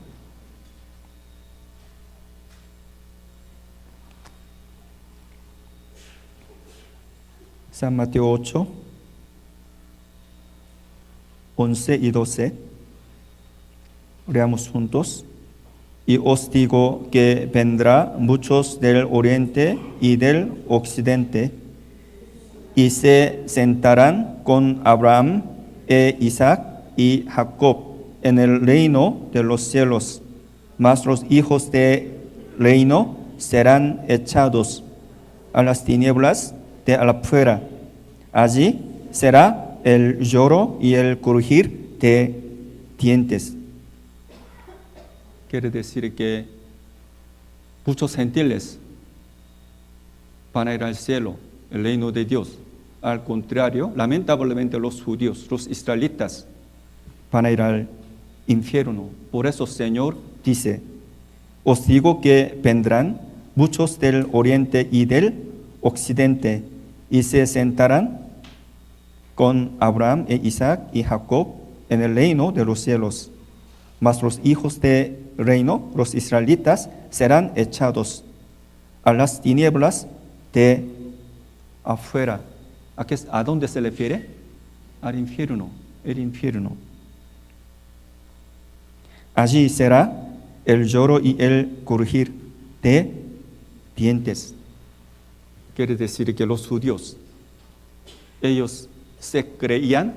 San Mateo 8, 11 y 12. Leamos juntos. Y os digo que vendrá muchos del oriente y del occidente, y se sentarán con Abraham e Isaac y Jacob en el reino de los cielos, mas los hijos del reino serán echados a las tinieblas de afuera. Allí será el lloro y el crujir de dientes. Quiere decir que muchos gentiles van a ir al cielo, el reino de Dios. Al contrario, lamentablemente los judíos, los israelitas, van a ir al infierno. Por eso el Señor dice: os digo que vendrán muchos del oriente y del occidente y se sentarán con Abraham e Isaac y Jacob en el reino de los cielos. Mas los hijos del reino, los israelitas, serán echados a las tinieblas de afuera. ¿A dónde se refiere? Al infierno, el infierno. Allí será el lloro y el crujir de dientes. Quiere decir que los judíos, ellos se creían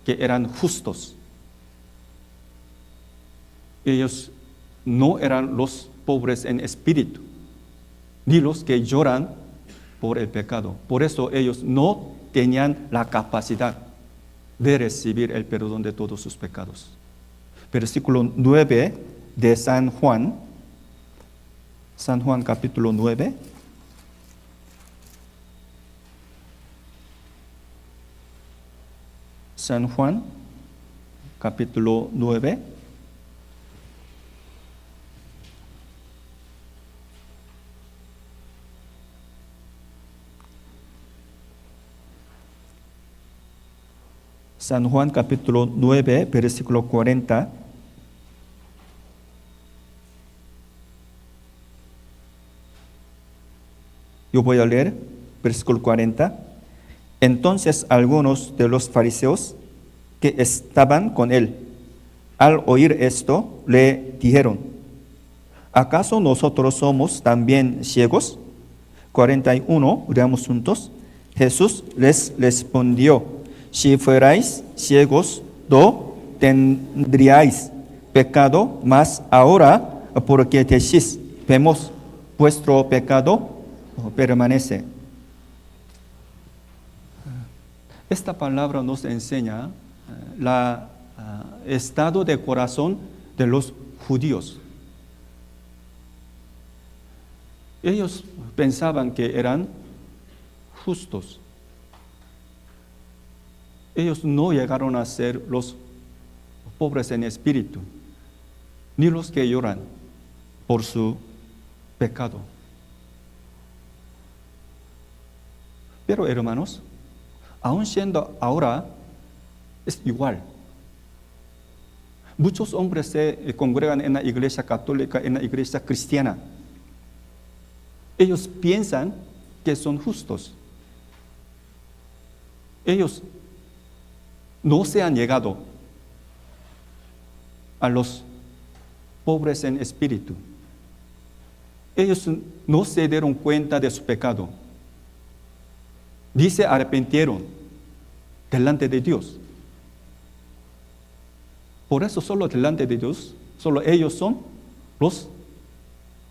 que eran justos. Ellos no eran los pobres en espíritu, ni los que lloran por el pecado. Por eso ellos no tenían la capacidad de recibir el perdón de todos sus pecados. Versículo 9 de San Juan capítulo 9. San Juan capítulo 9. San Juan capítulo 9, versículo 40. Yo voy a leer versículo 40. Entonces algunos de los fariseos que estaban con él, al oír esto, le dijeron: ¿acaso nosotros somos también ciegos? 41, leamos juntos. Jesús les respondió: si fuerais ciegos, no tendríais pecado, mas ahora, porque decís, vemos, vuestro pecado permanece. Esta palabra nos enseña el estado de corazón de los judíos. Ellos pensaban que eran justos. Ellos no llegaron a ser los pobres en espíritu, ni los que lloran por su pecado. Pero hermanos, aun siendo ahora, es igual. Muchos hombres se congregan en la iglesia católica, en la iglesia cristiana. Ellos piensan que son justos. Ellos no se han llegado a los pobres en espíritu. Ellos no se dieron cuenta de su pecado, ni se arrepintieron delante de Dios. Por eso solo delante de Dios, solo ellos son los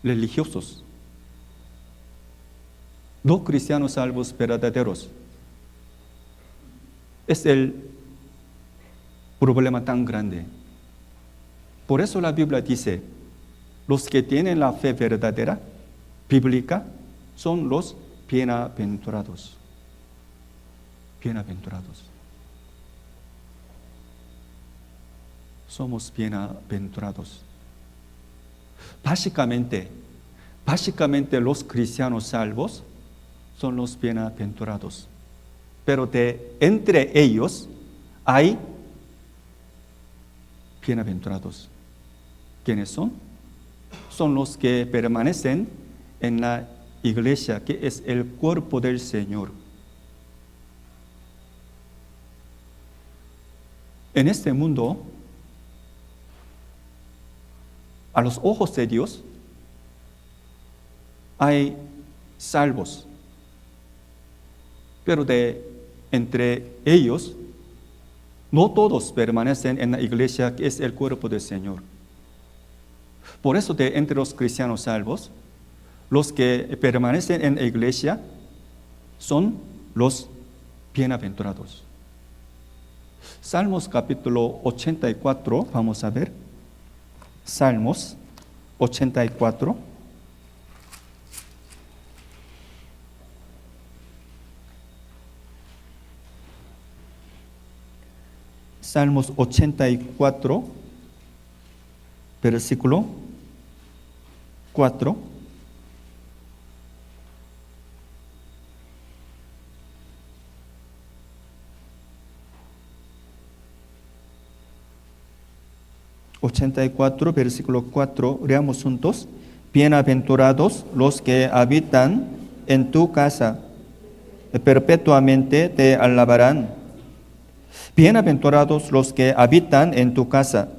religiosos, no cristianos salvos verdaderos. Es el problema tan grande. Por eso la Biblia dice: los que tienen la fe verdadera, bíblica, son los bienaventurados. Bienaventurados. Somos bienaventurados. Básicamente los cristianos salvos son los bienaventurados. Pero entre ellos hay bienaventurados. ¿Quiénes son? Son los que permanecen en la iglesia, que es el cuerpo del Señor. En este mundo, a los ojos de Dios, hay salvos, pero entre ellos No todos permanecen en la iglesia que es el cuerpo del Señor. Por eso de entre los cristianos salvos, los que permanecen en la iglesia son los bienaventurados. Salmos capítulo 84, vamos a ver. Salmos 84. Salmos 84, versículo 4. Versículo 4, leamos juntos. Bienaventurados los que habitan en tu casa, perpetuamente te alabarán. Bienaventurados los que habitan en tu casa,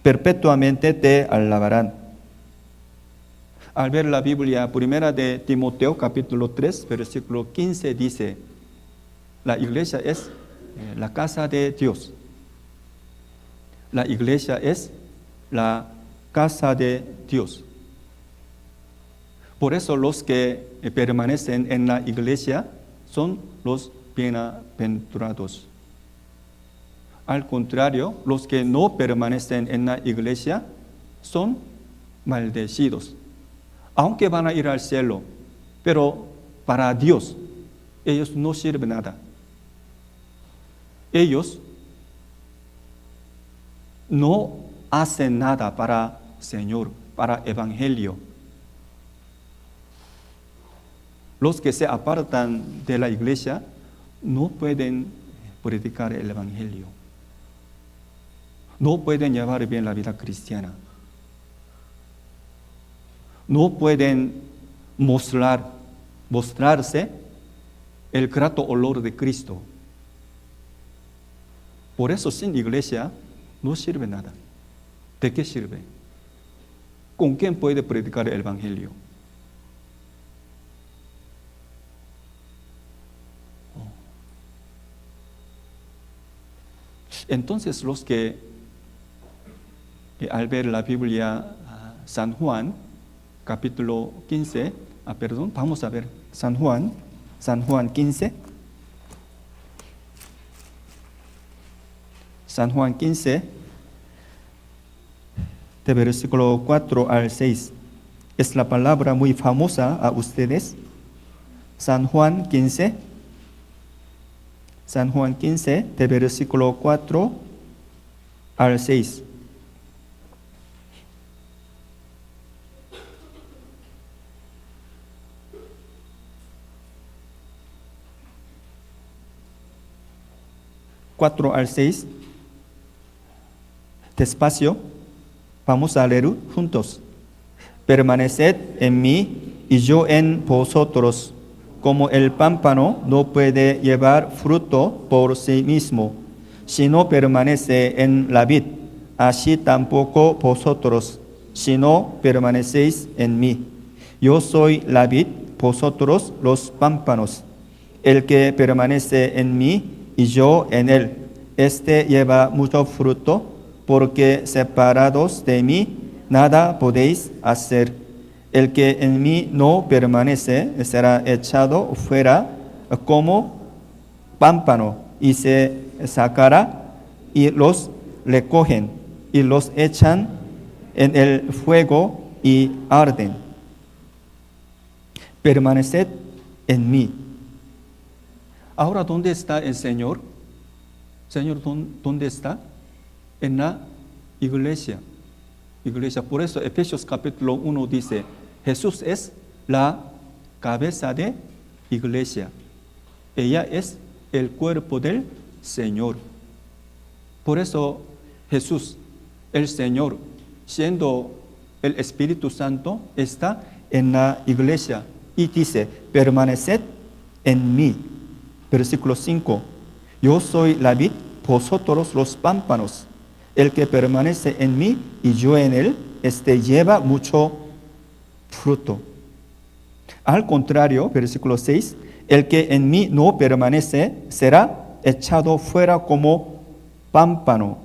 perpetuamente te alabarán. Al ver la Biblia, primera de Timoteo, capítulo 3, versículo 15, dice, la iglesia es la casa de Dios. La iglesia es la casa de Dios. Por eso los que permanecen en la iglesia son los bienaventurados. Al contrario, los que no permanecen en la iglesia son maldecidos. Aunque van a ir al cielo, pero para Dios ellos no sirven nada. Ellos no hacen nada para Señor, para Evangelio. Los que se apartan de la iglesia no pueden predicar el Evangelio. No pueden llevar bien la vida cristiana. No pueden mostrarse el grato olor de Cristo. Por eso sin iglesia no sirve nada. ¿De qué sirve? ¿Con quién puede predicar el Evangelio? Entonces los que al ver la Biblia, San Juan, capítulo 15, vamos a ver San Juan 15. San Juan 15, de versículo 4 al 6. Es la palabra muy famosa a ustedes. San Juan 15, de versículo 4 al 6. Al 6. Despacio, vamos a leer juntos. Permaneced en mí y yo en vosotros. Como el pámpano no puede llevar fruto por sí mismo, si no permanece en la vid, así tampoco vosotros, si no permanecéis en mí. Yo soy la vid, vosotros los pámpanos. El que permanece en mí y yo en él, este lleva mucho fruto, porque separados de mí nada podéis hacer. El que en mí no permanece será echado fuera como pámpano y se sacará, y los recogen y los echan en el fuego y arden. Permaneced en mí. Ahora, ¿dónde está el Señor? Señor, ¿dónde está? En la iglesia. Por eso Efesios capítulo 1 dice, Jesús es la cabeza de iglesia. Ella es el cuerpo del Señor. Por eso Jesús, el Señor, siendo el Espíritu Santo, está en la iglesia y dice, permaneced en mí. Versículo 5. Yo soy la vid, vosotros los pámpanos. El que permanece en mí y yo en él, este lleva mucho fruto. Al contrario, versículo 6, el que en mí no permanece será echado fuera como pámpano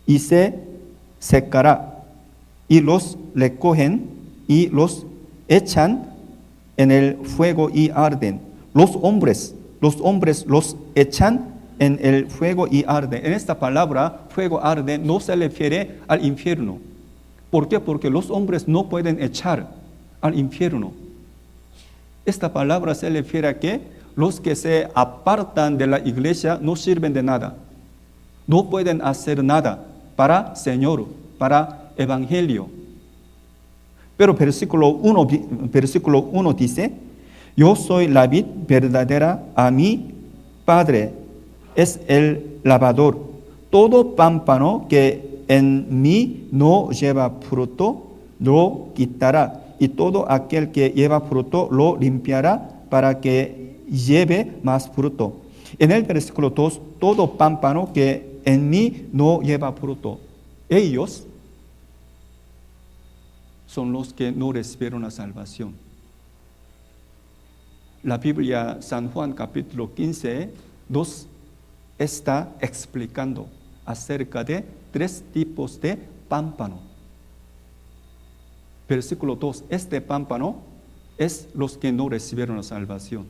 y se secará, y los recogen y los echan en el fuego y arden. Los hombres los echan en el fuego y arden. En esta palabra, fuego arde, no se refiere al infierno. ¿Por qué? Porque los hombres no pueden echar al infierno. Esta palabra se refiere a que los que se apartan de la iglesia no sirven de nada. No pueden hacer nada para Señor, para Evangelio. Pero versículo 1 dice, yo soy la vid verdadera, a mi Padre es el labrador. Todo pámpano que en mí no lleva fruto, lo quitará. Y todo aquel que lleva fruto, lo limpiará para que lleve más fruto. En el versículo 2, todo pámpano que en mí no lleva fruto, ellos son los que no recibieron la salvación. La Biblia, San Juan capítulo 15, 2, está explicando acerca de 3 tipos de pámpano. Versículo 2, este pámpano es los que no recibieron la salvación.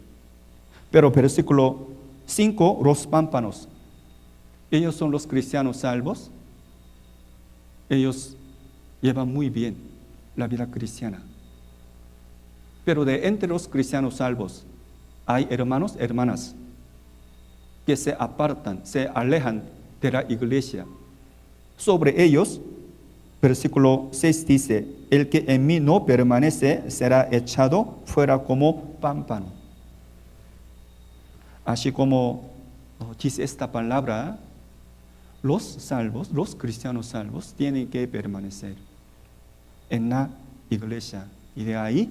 Pero versículo 5, los pámpanos, ellos son los cristianos salvos. Ellos llevan muy bien la vida cristiana. Pero de entre los cristianos salvos hay hermanos, hermanas que se apartan, se alejan de la iglesia. Sobre ellos, versículo 6 dice, el que en mí no permanece será echado fuera como pámpano. Así como dice esta palabra, los salvos, los cristianos salvos, tienen que permanecer en la iglesia. Y de ahí,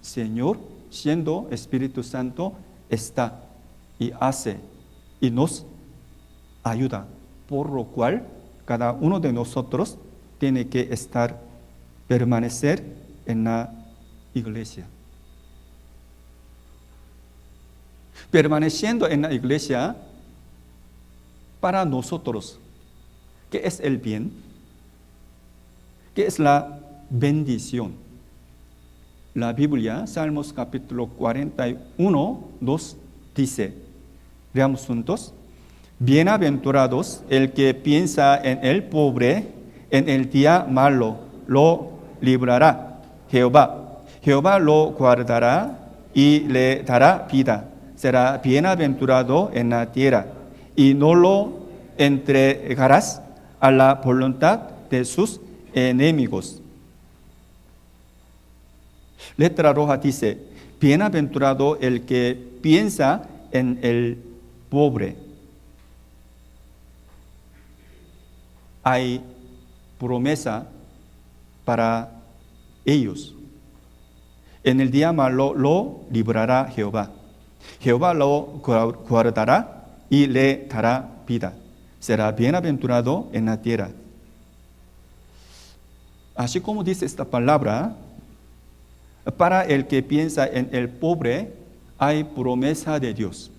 Señor, siendo Espíritu Santo, está y hace y nos ayuda. Por lo cual, cada uno de nosotros tiene que permanecer en la iglesia. Permaneciendo en la iglesia, para nosotros, ¿qué es el bien? ¿Qué es la bendición? La Biblia, Salmos capítulo 41, 2 dice, leamos juntos, bienaventurados el que piensa en el pobre, en el día malo lo librará Jehová. Jehová lo guardará y le dará vida. Será bienaventurado en la tierra y no lo entregarás a la voluntad de sus enemigos. Letra roja dice, bienaventurado el que piensa en el pobre. Hay promesa para ellos. En el día malo lo librará Jehová. Jehová lo guardará y le dará vida. Será bienaventurado en la tierra. Así como dice esta palabra, para el que piensa en el pobre, hay promesa de Dios.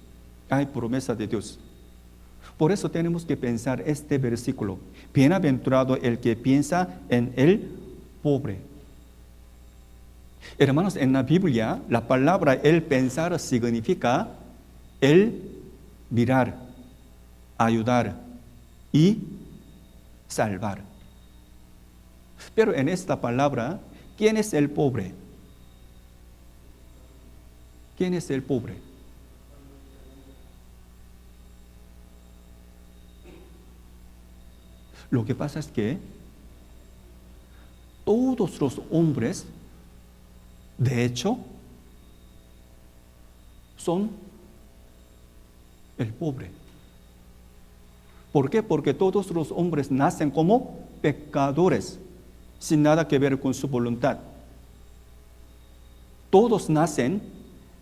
Hay promesa de Dios. Por eso tenemos que pensar este versículo. Bienaventurado el que piensa en el pobre. Hermanos, en la Biblia, la palabra el pensar significa el mirar, ayudar y salvar. Pero en esta palabra, ¿quién es el pobre? ¿Quién es el pobre? Lo que pasa es que todos los hombres, de hecho, son el pobre. ¿Por qué? Porque todos los hombres nacen como pecadores, sin nada que ver con su voluntad. Todos nacen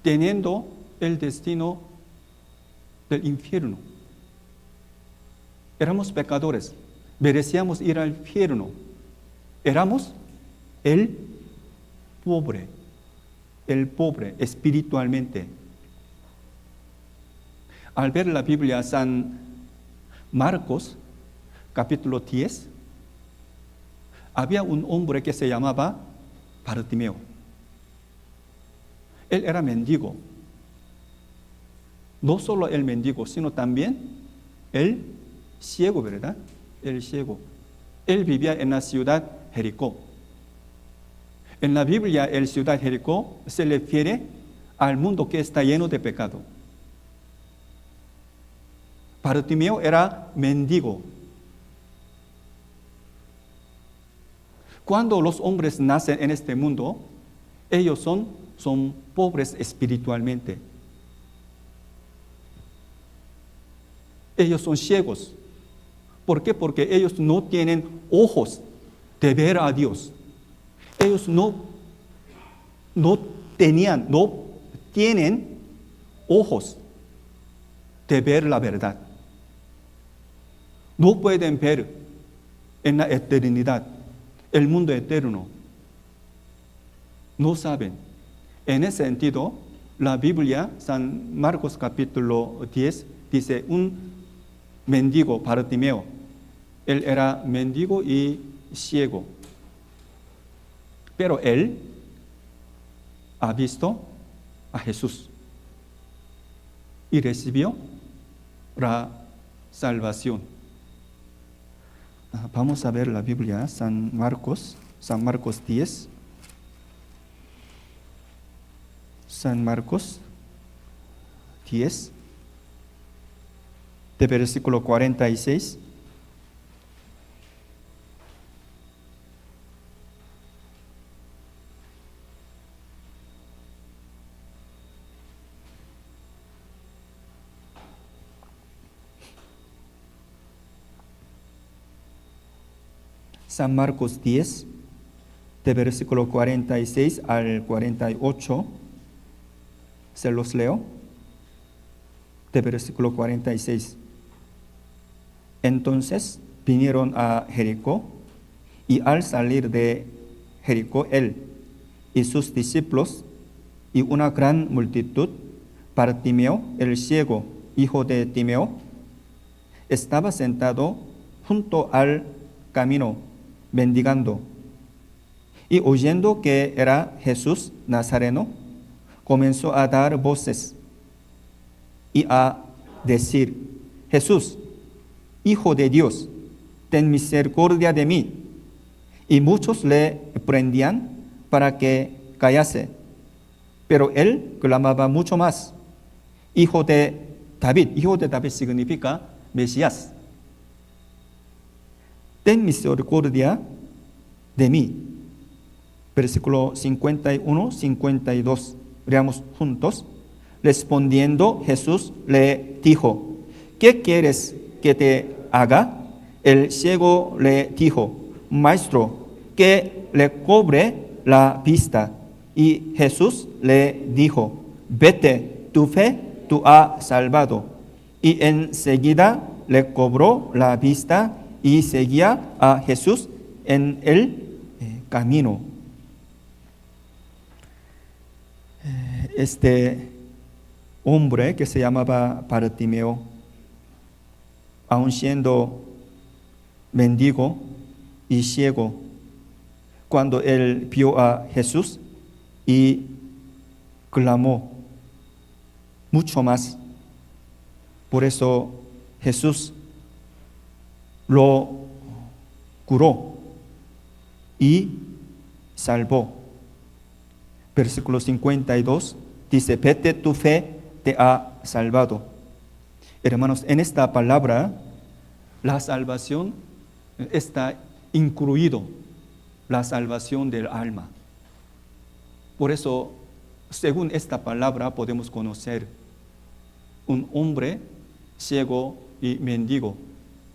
teniendo el destino del infierno. Éramos pecadores, merecíamos ir al infierno. Éramos el pobre espiritualmente. Al ver la Biblia, San Marcos, capítulo 10, había un hombre que se llamaba Bartimeo. Él era mendigo. No solo el mendigo, sino también el ciego, ¿verdad? El ciego. Él vivía en la ciudad Jericó. En la Biblia, el ciudad Jericó se refiere al mundo que está lleno de pecado. Bartimeo era mendigo. Cuando los hombres nacen en este mundo, ellos son pobres espiritualmente. Ellos son ciegos. ¿Por qué? Porque ellos no tienen ojos de ver a Dios. Ellos no tienen ojos de ver la verdad. No pueden ver en la eternidad, el mundo eterno. No saben. En ese sentido, la Biblia, San Marcos capítulo 10, dice un mendigo, Bartimeo. Él era mendigo y ciego. Pero él ha visto a Jesús y recibió la salvación. Vamos a ver la Biblia, San Marcos 10. San Marcos 10, de versículo 46. San Marcos 10, de versículo 46 al 48, se los leo, de versículo 46. Entonces vinieron a Jericó, y al salir de Jericó él y sus discípulos y una gran multitud, Bartimeo, el ciego, hijo de Timeo, estaba sentado junto al camino, mendigando. Y oyendo que era Jesús Nazareno, comenzó a dar voces y a decir: Jesús, Hijo de Dios, ten misericordia de mí. Y muchos le prendían para que callase. Pero él clamaba mucho más: Hijo de David. Hijo de David significa Mesías. Ten misericordia de mí. Versículo 51, 52. Leamos juntos. Respondiendo Jesús le dijo: ¿qué quieres que te haga? El ciego le dijo: Maestro, que le cobre la vista. Y Jesús le dijo: vete, tu fe te ha salvado. Y enseguida le cobró la vista y seguía a Jesús en el camino. Este hombre que se llamaba Bartimeo, aun siendo mendigo y ciego, cuando él vio a Jesús y clamó mucho más. Por eso Jesús lo curó y salvó. Versículo 52 dice: vete, tu fe te ha salvado. Hermanos, en esta palabra, la salvación está incluido, la salvación del alma. Por eso, según esta palabra, podemos conocer un hombre ciego y mendigo,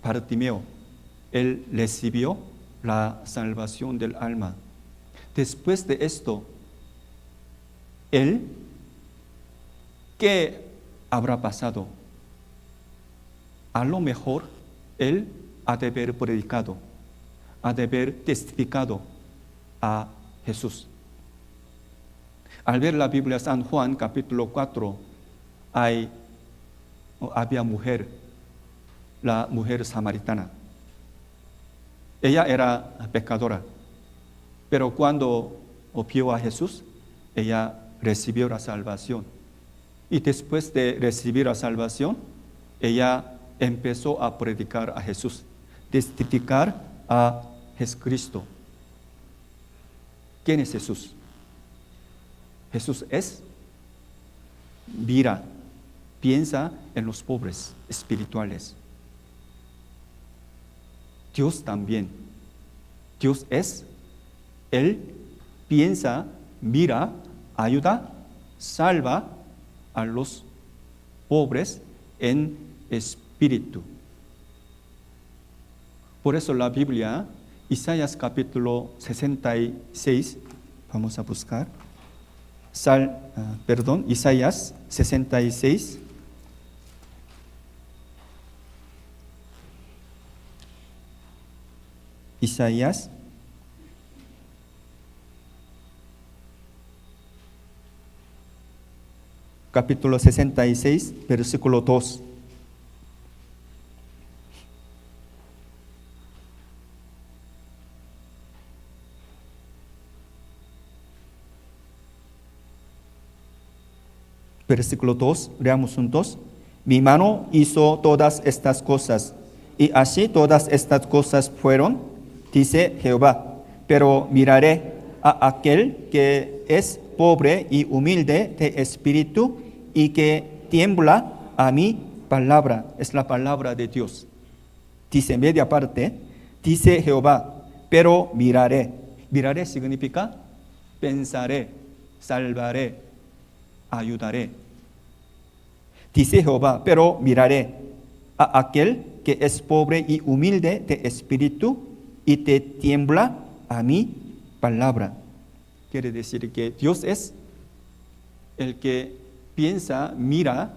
Bartimeo. Él recibió la salvación del alma. Después de esto, él, ¿qué habrá pasado? A lo mejor él ha de haber predicado, ha de haber testificado a Jesús. Al ver la Biblia, San Juan capítulo 4, había mujer, la mujer samaritana. Ella era pecadora, pero cuando vio a Jesús, ella recibió la salvación. Y después de recibir la salvación, ella empezó a predicar a Jesús, testificar a Jesucristo. ¿Quién es Jesús? Jesús es, mira, piensa en los pobres espirituales. Dios también. Dios es, Él piensa, mira, ayuda, salva a los pobres en espíritu. Por eso la Biblia, Isaías capítulo 66, vamos a buscar. Isaías 66. Isaías capítulo 66, versículo 2. Versículo 2, leamos juntos. Mi mano hizo todas estas cosas, y así todas estas cosas fueron, dice Jehová. Pero miraré a aquel que es pobre y humilde de espíritu, y que tiembla a mi palabra. Es la palabra de Dios. Dice media parte, dice Jehová, pero miraré. Miraré significa pensaré, salvaré, ayudaré. Dice Jehová, pero miraré a aquel que es pobre y humilde de espíritu, y te tiembla a mi palabra. Quiere decir que Dios es el que piensa, mira,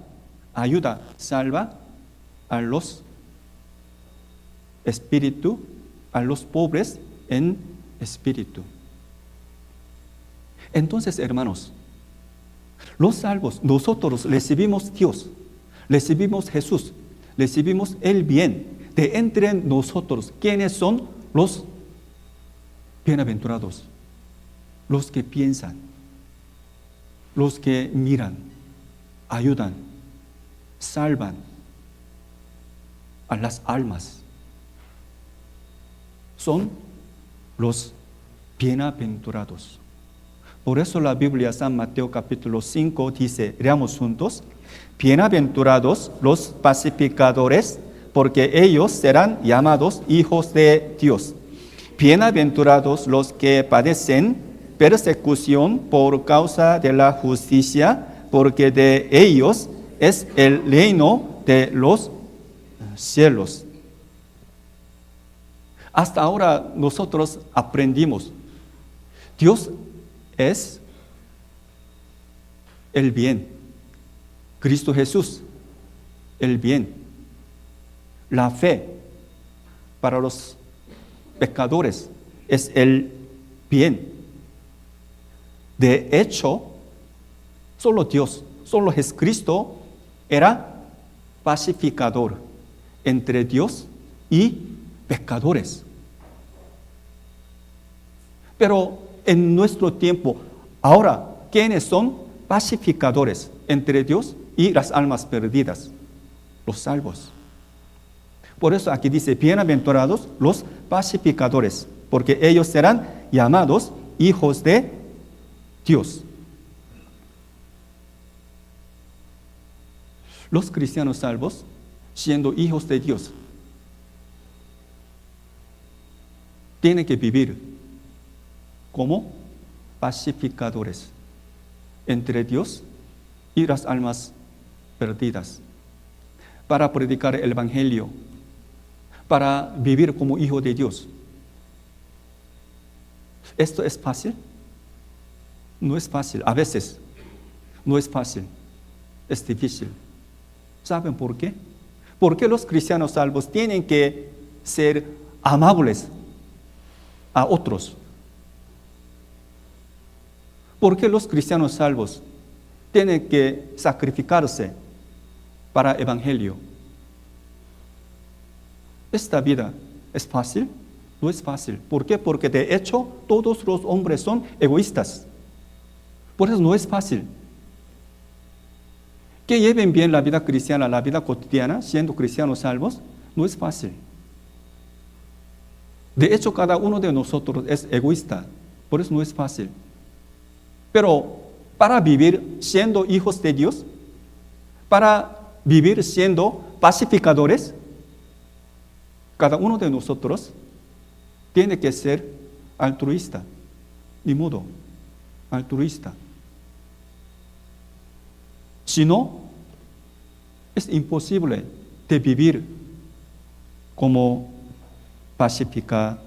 ayuda, salva a los espíritu, a los pobres en espíritu. Entonces, hermanos, los salvos, nosotros recibimos Dios, recibimos Jesús, recibimos el bien. De entre nosotros, ¿quiénes son los bienaventurados? Los que piensan, los que miran, ayudan, salvan a las almas. Son los bienaventurados. Por eso la Biblia, San Mateo capítulo 5 dice, leamos juntos, bienaventurados los pacificadores, porque ellos serán llamados hijos de Dios. Bienaventurados los que padecen persecución por causa de la justicia, porque de ellos es el reino de los cielos. Hasta ahora nosotros aprendimos, Dios es el bien, Cristo Jesús, el bien, la fe para los pecadores es el bien. De hecho, solo Dios, solo Jesucristo era pacificador entre Dios y pecadores. Pero en nuestro tiempo, ahora, ¿quiénes son pacificadores entre Dios y las almas perdidas? Los salvos. Por eso aquí dice, bienaventurados los pacificadores, porque ellos serán llamados hijos de Dios. Los cristianos salvos, siendo hijos de Dios, tienen que vivir como pacificadores entre Dios y las almas perdidas, para predicar el Evangelio, para vivir como hijo de Dios. ¿Esto es fácil? No es fácil. A veces no es fácil. Es difícil. ¿Saben por qué? Porque los cristianos salvos tienen que ser amables a otros. Porque los cristianos salvos tienen que sacrificarse para el Evangelio. ¿Esta vida es fácil? No es fácil. ¿Por qué? Porque de hecho todos los hombres son egoístas. Por eso no es fácil. Que lleven bien la vida cristiana, la vida cotidiana, siendo cristianos salvos, no es fácil. De hecho, cada uno de nosotros es egoísta. Por eso no es fácil. Pero para vivir siendo hijos de Dios, para vivir siendo pacificadores, cada uno de nosotros tiene que ser altruista, ni modo, altruista. Si no, es imposible de vivir como pacificador.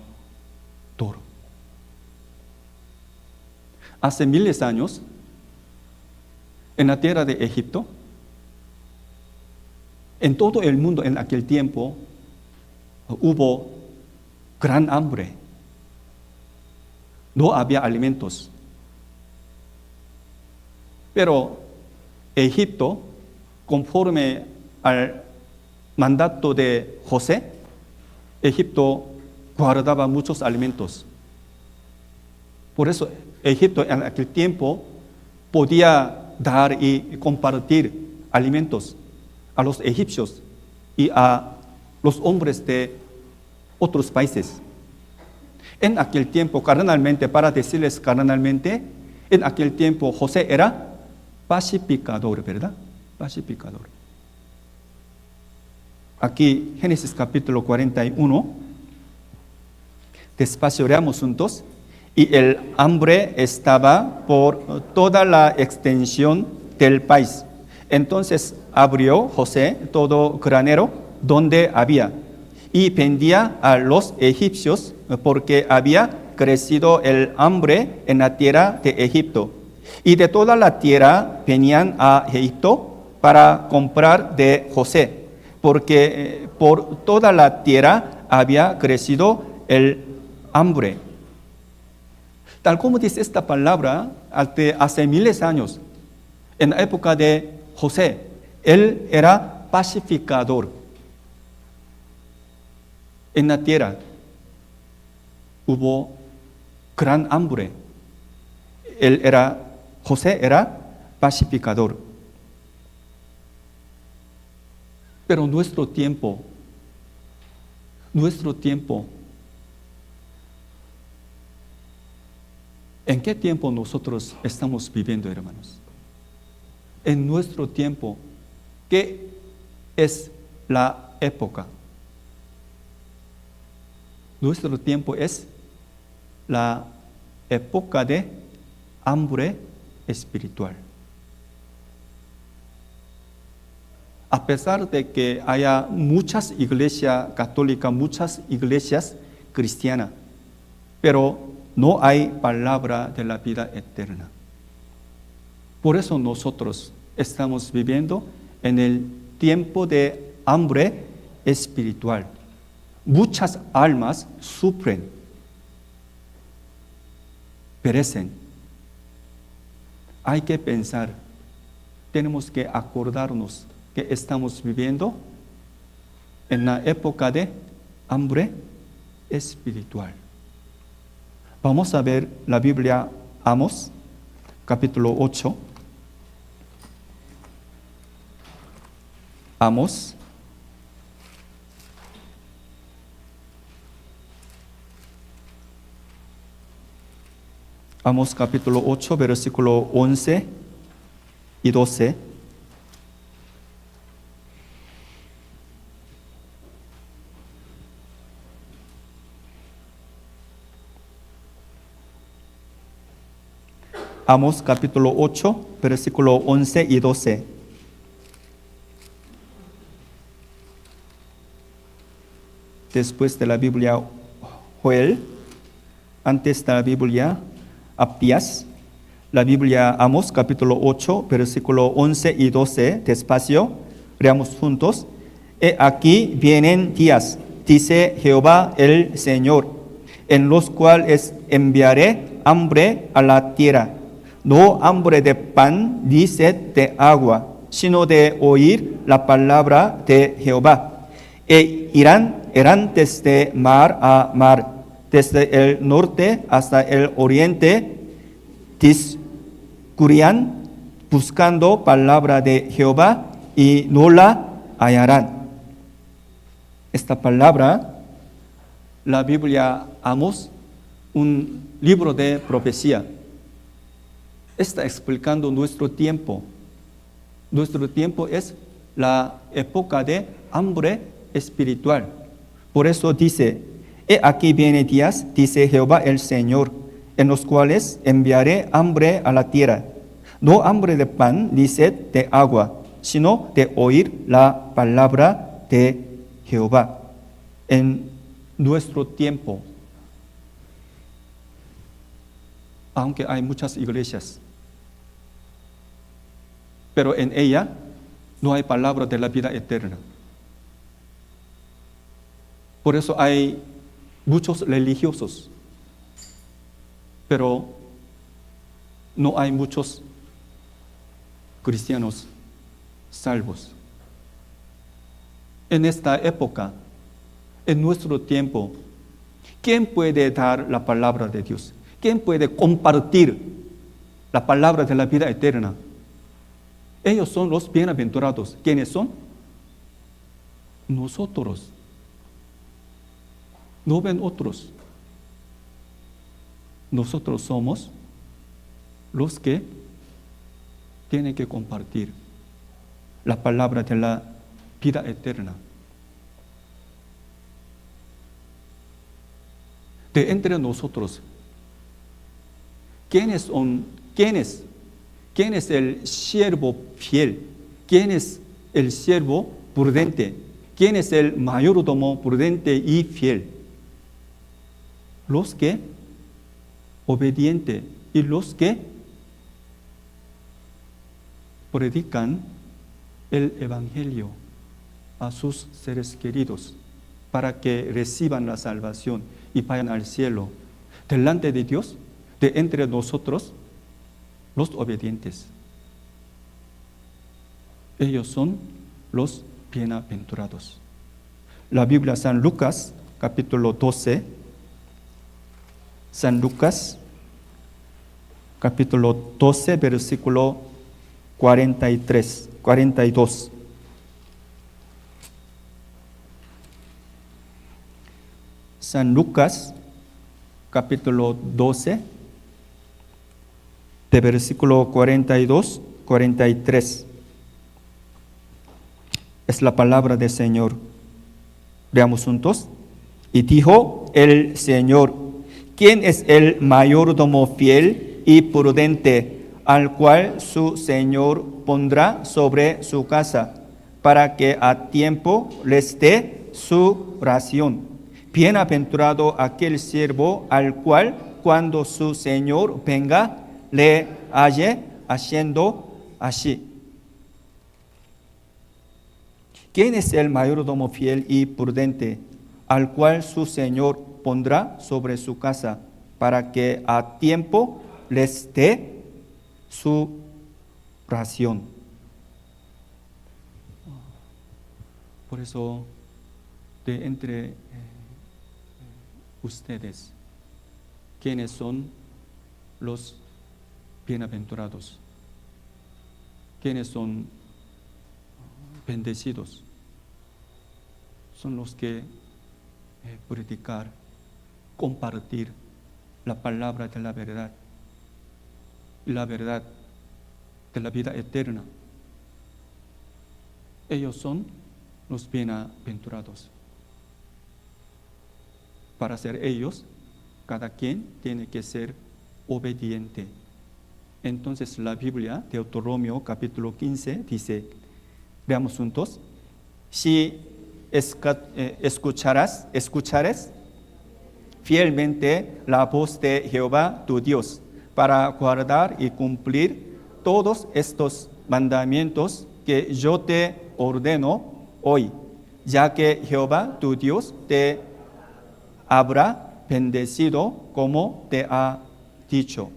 Hace miles de años, en la tierra de Egipto, en todo el mundo en aquel tiempo, hubo gran hambre. No había alimentos. Pero Egipto, conforme al mandato de José, Egipto guardaba muchos alimentos. Por eso Egipto en aquel tiempo podía dar y compartir alimentos a los egipcios y a los hombres de otros países. En aquel tiempo, carnalmente, para decirles carnalmente, en aquel tiempo José era pacificador, ¿verdad? Pacificador. Aquí, Génesis capítulo 41, despacio leamos juntos. Y el hambre estaba por toda la extensión del país. Entonces abrió José todo granero donde había y vendía a los egipcios porque había crecido el hambre en la tierra de Egipto. Y de toda la tierra venían a Egipto para comprar de José, porque por toda la tierra había crecido el hambre. Tal como dice esta palabra, hace miles de años, en la época de José, él era pacificador. En la tierra hubo gran hambre. José era pacificador. Pero nuestro tiempo, ¿en qué tiempo nosotros estamos viviendo, hermanos? En nuestro tiempo, ¿qué es la época? Nuestro tiempo es la época de hambre espiritual. A pesar de que haya muchas iglesias católicas, muchas iglesias cristianas, pero no hay palabra de la vida eterna. Por eso nosotros estamos viviendo en el tiempo de hambre espiritual. Muchas almas sufren, perecen. Hay que pensar, tenemos que acordarnos que estamos viviendo en la época de hambre espiritual. Vamos a ver la Biblia, Amós, capítulo 8. Amós. Amós capítulo 8, versículo 11 y 12. Amós capítulo 8, versículo 11 y 12. Después de la Biblia Joel, antes de la Biblia Abdías, la Biblia Amós capítulo 8, versículo 11 y 12, despacio, leamos juntos. He aquí vienen días, dice Jehová el Señor, en los cuales enviaré hambre a la tierra, no hambre de pan ni sed de agua, sino de oír la palabra de Jehová. E irán eran desde mar a mar, desde el norte hasta el oriente, discurrían buscando palabra de Jehová y no la hallarán. Esta palabra, la Biblia Amos, un libro de profecía, está explicando nuestro tiempo. Nuestro tiempo es la época de hambre espiritual. Por eso dice, he aquí viene días, dice Jehová el Señor, en los cuales enviaré hambre a la tierra, no hambre de pan ni sed de agua, sino de oír la palabra de Jehová. En nuestro tiempo, aunque hay muchas iglesias, pero en ella no hay palabra de la vida eterna. Por eso hay muchos religiosos, pero no hay muchos cristianos salvos. En esta época, en nuestro tiempo, ¿quién puede dar la palabra de Dios? ¿Quién puede compartir la palabra de la vida eterna? Ellos son los bienaventurados. ¿Quiénes son? Nosotros. No ven otros. Nosotros somos los que tienen que compartir la palabra de la vida eterna. De entre nosotros, ¿quién es el siervo fiel? ¿Quién es el siervo prudente? ¿Quién es el mayordomo prudente y fiel? Los que obedientes y los que predican el evangelio a sus seres queridos para que reciban la salvación y vayan al cielo. Delante de Dios, de entre nosotros, los obedientes. Ellos son los bienaventurados. La Biblia, San Lucas, capítulo 12, San Lucas, capítulo 12, versículo 42. San Lucas, capítulo 12, de versículo 42, 43. Es la palabra del Señor. Veamos juntos. Y dijo el Señor, ¿quién es el mayordomo fiel y prudente, al cual su Señor pondrá sobre su casa, para que a tiempo les dé su ración? Bienaventurado aquel siervo al cual, cuando su Señor venga, le halle haciendo así. ¿Quién es el mayordomo fiel y prudente, al cual su Señor pondrá sobre su casa, para que a tiempo les dé su ración? Por eso, de entre ustedes, ¿quiénes son los bienaventurados? ¿Quiénes son bendecidos? Son los que predicar, compartir la palabra de la verdad y la verdad de la vida eterna. Ellos son los bienaventurados. Para ser ellos, cada quien tiene que ser obediente. Entonces la Biblia, Deuteronomio capítulo 15, dice, veamos juntos, si escuchares fielmente la voz de Jehová tu Dios, para guardar y cumplir todos estos mandamientos que yo te ordeno hoy, ya que Jehová tu Dios te habrá bendecido como te ha dicho.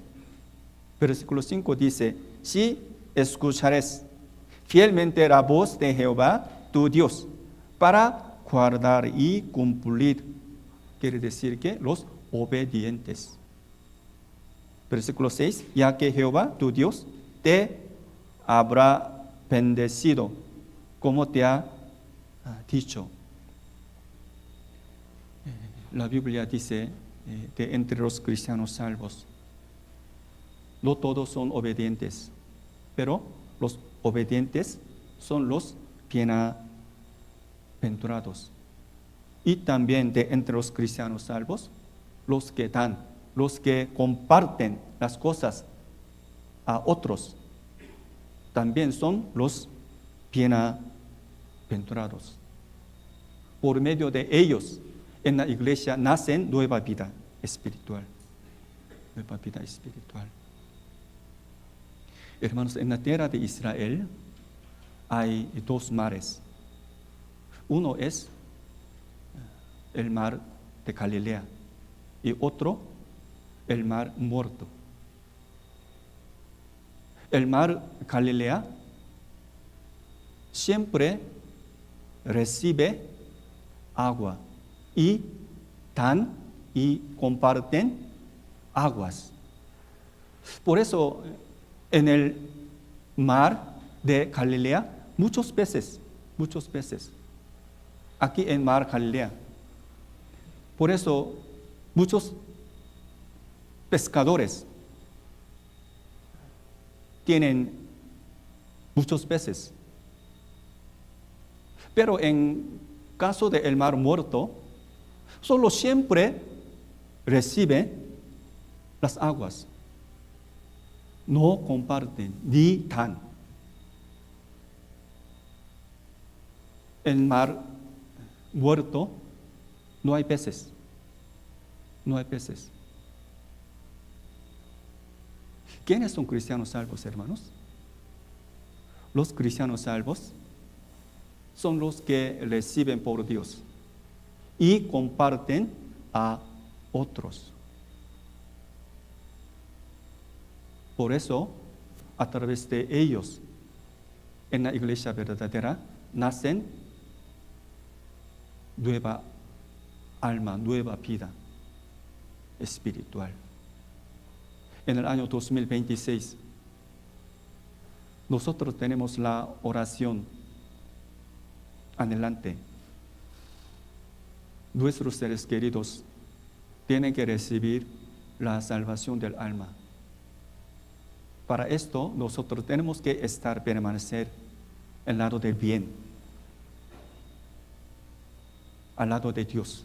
Versículo 5 dice, si escuchares fielmente la voz de Jehová tu Dios, para guardar y cumplir, quiere decir que los obedientes. Versículo 6, ya que Jehová, tu Dios, te habrá bendecido, como te ha dicho. La Biblia dice, de entre los cristianos salvos, no todos son obedientes, pero los obedientes son los bienaventurados. Y también de entre los cristianos salvos, los que dan, los que comparten las cosas a otros, también son los bienaventurados. Por medio de ellos, en la iglesia nacen nueva vida espiritual. Nueva vida espiritual. Hermanos, en la tierra de Israel hay dos mares. Uno es el mar de Galilea y otro el mar Muerto. El mar Galilea siempre recibe agua y dan y comparten aguas. Por eso en el mar de Galilea muchos peces. Aquí en mar Galilea. Por eso muchos pescadores tienen muchos peces. Pero en caso del mar Muerto, solo siempre recibe las aguas. No comparten ni dan. En mar Muerto no hay peces. No hay peces. ¿Quiénes son cristianos salvos, hermanos? Los cristianos salvos son los que reciben por Dios y comparten a otros. Por eso, a través de ellos, en la iglesia verdadera, nacen nueva alma, nueva vida espiritual. En el año 2026, nosotros tenemos la oración adelante. Nuestros seres queridos tienen que recibir la salvación del alma. Para esto, nosotros tenemos que permanecer al lado del bien, al lado de Dios,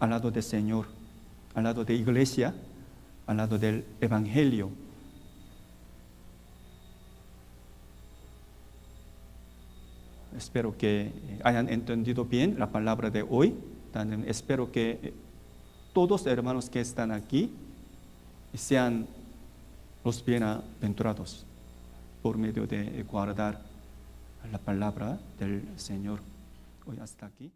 al lado del Señor, al lado de la iglesia, al lado del Evangelio. Espero que hayan entendido bien la palabra de hoy. También espero que todos los hermanos que están aquí sean los bienaventurados por medio de guardar la palabra del Señor. Hoy hasta aquí.